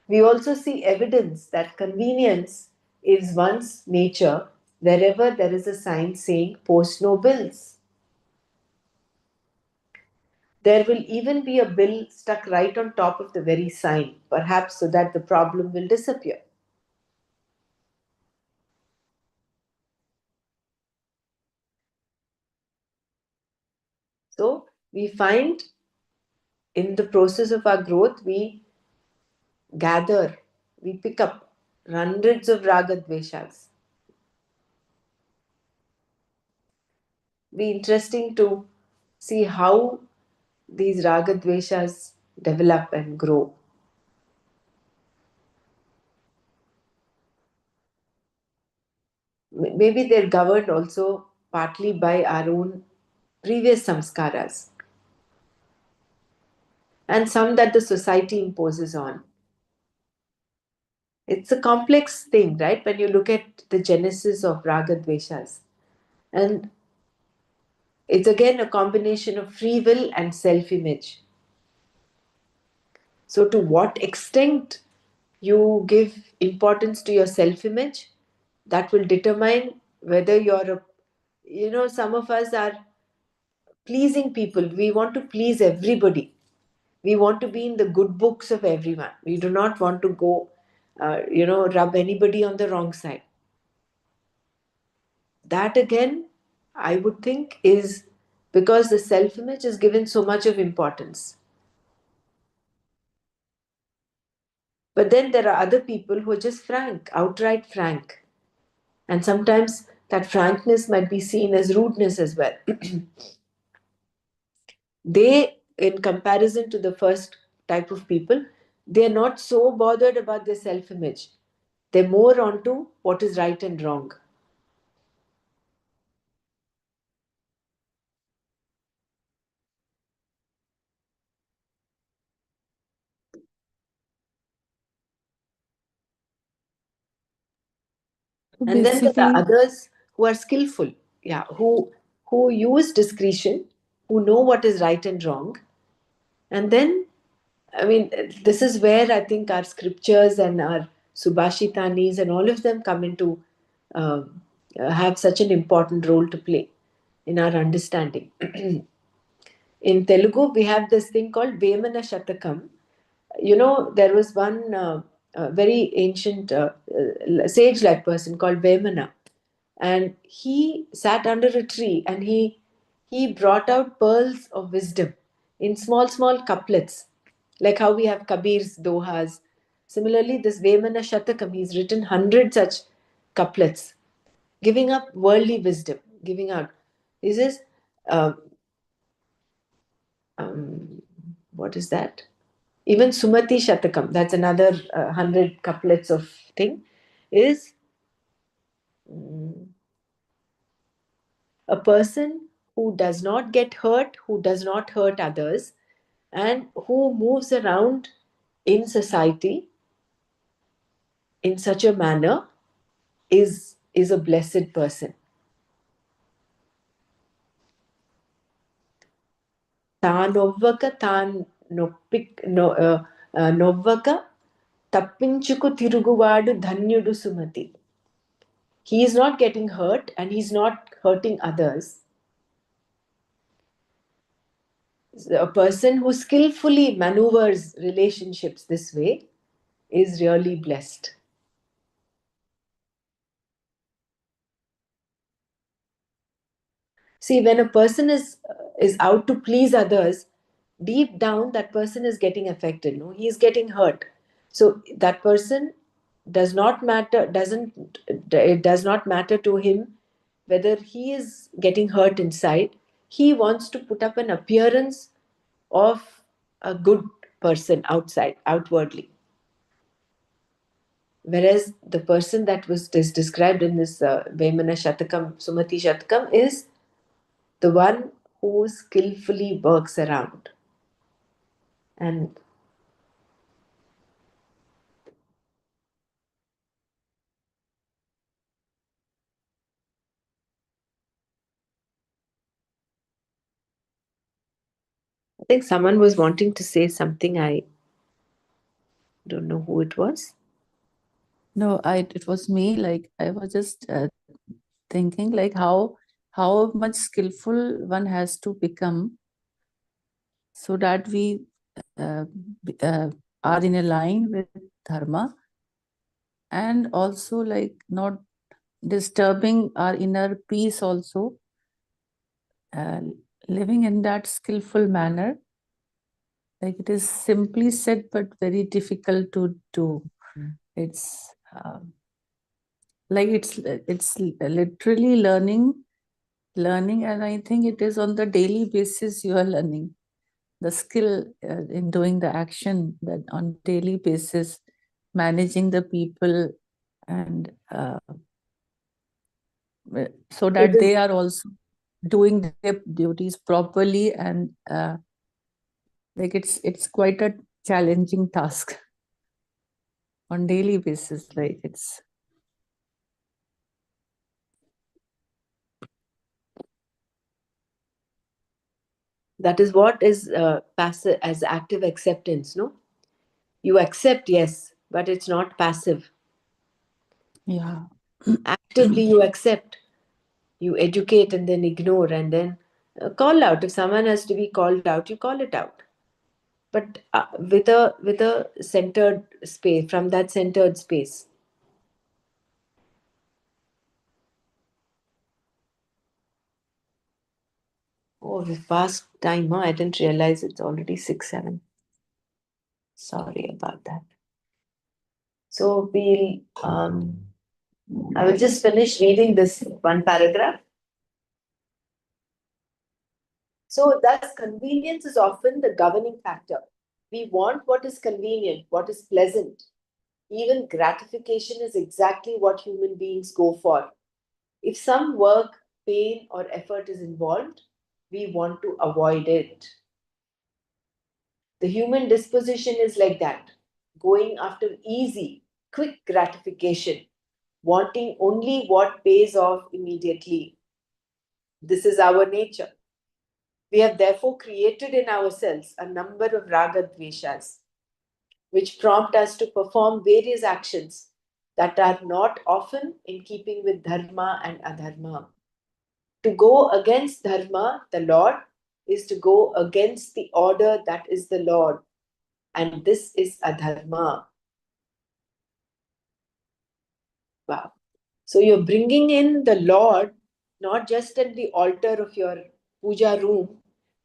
Speaker 1: We also see evidence that convenience is one's nature wherever there is a sign saying post no bills. There will even be a bill stuck right on top of the very sign, perhaps so that the problem will disappear. So, we find in the process of our growth, we gather, we pick up hundreds of raga dveshas. Be interesting to see how these raga dveshas develop and grow. Maybe they're governed also partly by our own previous samskaras and some that the society imposes on. It's a complex thing, right? When you look at the genesis of raga dveshas. And it's again a combination of free will and self image. So, to what extent you give importance to your self image, that will determine whether some of us are pleasing people. We want to please everybody. We want to be in the good books of everyone. We do not want to go, rub anybody on the wrong side. That again, I would think, is because the self-image is given so much of importance. But then there are other people who are just frank, outright frank. And sometimes that frankness might be seen as rudeness as well. They, in comparison to the first type of people, they are not so bothered about their self-image. They're more onto what is right and wrong.
Speaker 4: So
Speaker 1: And then there are
Speaker 4: basically,
Speaker 1: others who are skillful, who use discretion, who know what is right and wrong. And then, I mean, this is where I think our scriptures and our Subhashitanis and all of them come into have such an important role to play in our understanding. In Telugu, we have this thing called Vemana Shatakam. You know, there was one very ancient sage-like person called Vemana, and he sat under a tree and he brought out pearls of wisdom in small small couplets, like how we have Kabir's dohas. Similarly, this Vemana Shatakam, he's written 100 such couplets, giving up worldly wisdom, giving out. He says, uh, what is that? Even Sumati Shatakam, that's another 100 couplets of thing, is a person who does not get hurt, who does not hurt others, and who moves around in society in such a manner is a blessed person. తానొవ్వక నొవ్వక తప్పించుకు తిరుగువాడు ధన్యుడు Sumathi. He is not getting hurt and he's not hurting others. A person who skillfully maneuvers relationships this way is really blessed. See, when a person is out to please others, deep down that person is getting affected. No, he is getting hurt. So that person does not matter. Doesn't it does not matter to him whether he is getting hurt inside. He wants to put up an appearance of a good person outside, outwardly. Whereas the person that is described in this Vemana Shatakam, Sumati Shatakam, is the one who skillfully works around. And I think someone was wanting to say something. I don't know who it was.
Speaker 4: no, it was me. Like I was just thinking, like how much skillful one has to become so that we uh, are in a line with dharma, and also like not disturbing our inner peace also, uh, living in that skillful manner. Like it is simply said but very difficult to do. It's like it's literally learning, and I think it is on the daily basis you are learning the skill in doing the action, that on daily basis managing the people, and so that they are also doing their duties properly, and like it's quite a challenging task on daily basis. Like it's
Speaker 1: That is what is passive as active acceptance. No, you accept, yes, but it's not passive.
Speaker 4: yeah.
Speaker 1: Actively, you accept. You educate and then ignore and then call out. If someone has to be called out, you call it out. But with a centered space, from that centered space. Oh, we've passed time, huh? I didn't realize it's already 6-7. Sorry about that. So I will just finish reading this one paragraph. So, thus, convenience is often the governing factor. We want what is convenient, what is pleasant. Even gratification is exactly what human beings go for. If some work, pain, or effort is involved, we want to avoid it. The human disposition is like that, going after easy, quick gratification, wanting only what pays off immediately. This is our nature. We have therefore created in ourselves a number of raga dveshas, which prompt us to perform various actions that are not often in keeping with dharma and adharma. To go against dharma, the Lord, is to go against the order that is the Lord, and this is adharma. Wow. So you're bringing in the Lord not just at the altar of your puja room,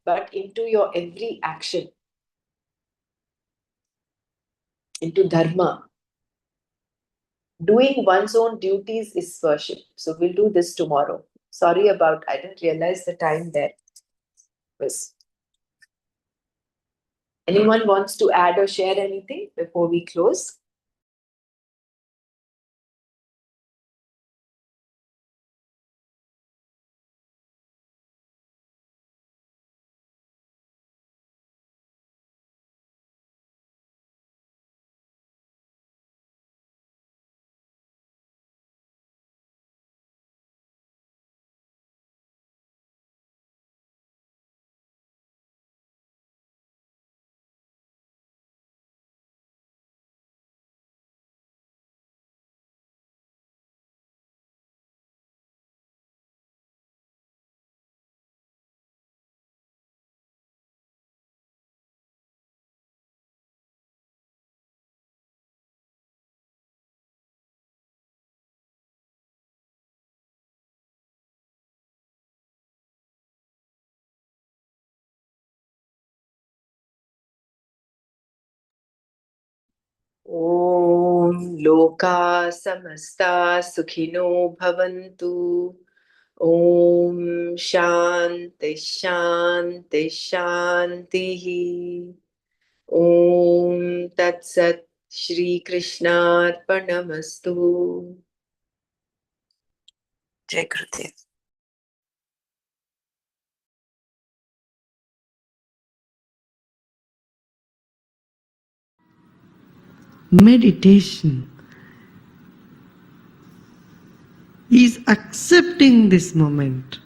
Speaker 1: but into your every action, into dharma. Doing one's own duties is worship. So we'll do this tomorrow. Sorry about, I didn't realize the time there was. Anyone wants to add or share anything before we close? Om Loka Samasta Sukhino Bhavantu. Om Shanti Shanti Shanti. Om Tat Sat Shri Krishna Arpanamastu. Jai Gurudev.
Speaker 7: Meditation is accepting this moment,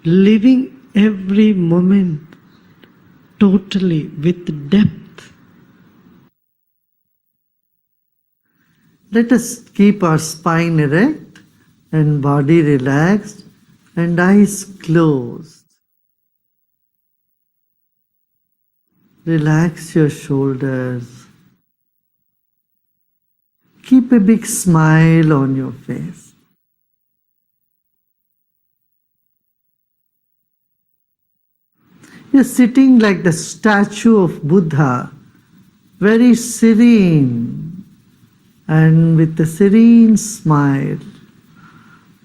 Speaker 7: living every moment totally with depth. Let us keep our spine erect and body relaxed and eyes closed. Relax your shoulders. Keep a big smile on your face. You're sitting like the statue of Buddha, very serene and with a serene smile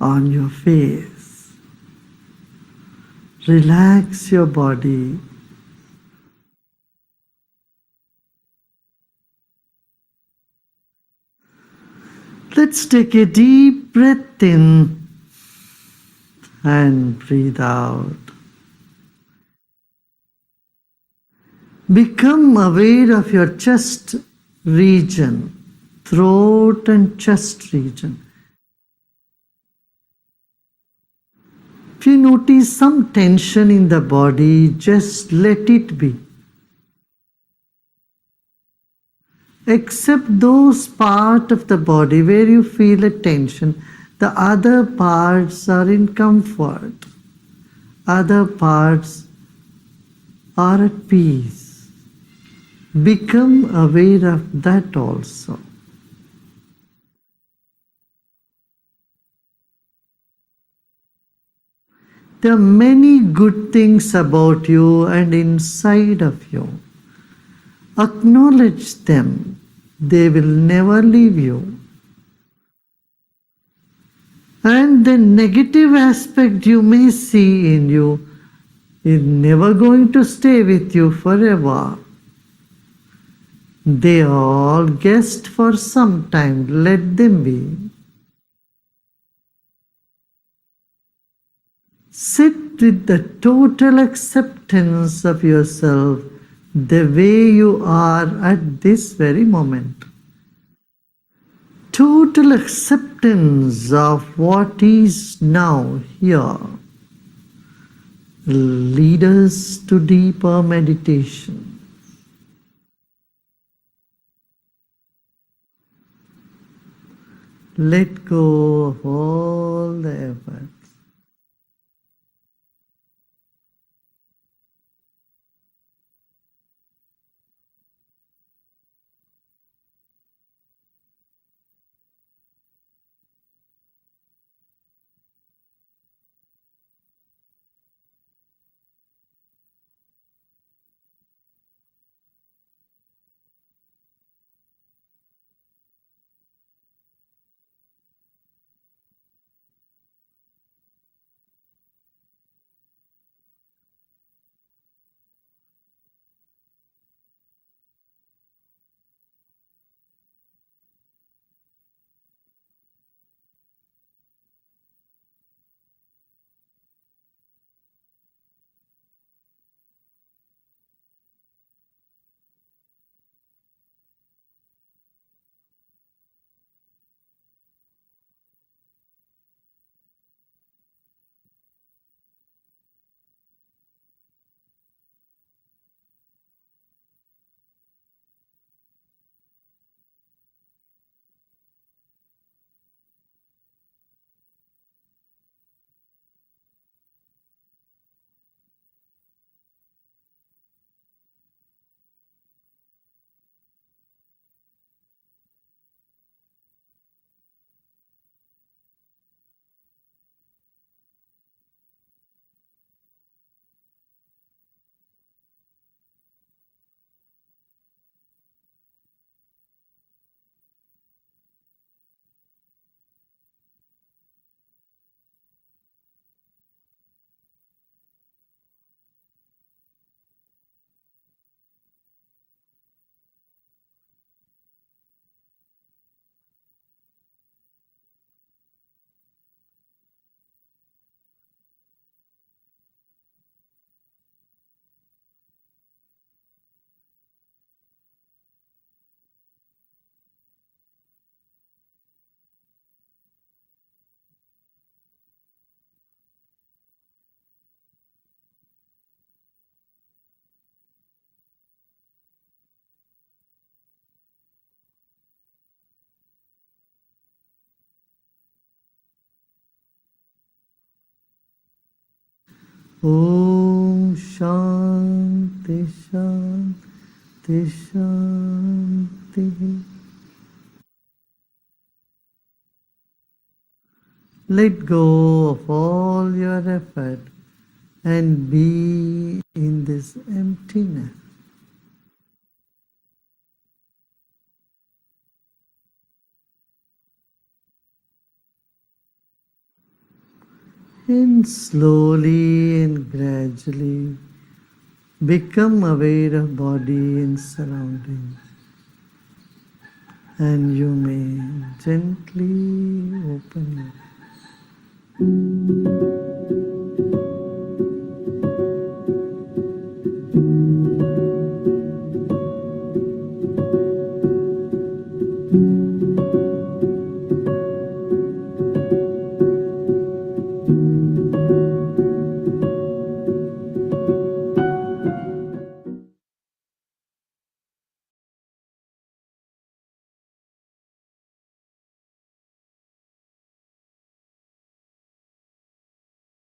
Speaker 7: on your face. Relax your body. Let's take a deep breath in and breathe out. Become aware of your chest region, throat and chest region. If you notice some tension in the body, just let it be. Except those parts of the body where you feel a tension, the other parts are in comfort. Other parts are at peace. Become aware of that also. There are many good things about you and inside of you. Acknowledge them. They will never leave you. And the negative aspect you may see in you is never going to stay with you forever. They are all guests for some time. Let them be. Sit with the total acceptance of yourself the way you are at this very moment. Total acceptance of what is now here. Lead us to deeper meditation. Let go of all the effort. Om Shanti Shanti Shanti. Let go of all your effort and be in this emptiness. And slowly and gradually become aware of body and surroundings. And you may gently open your eyes.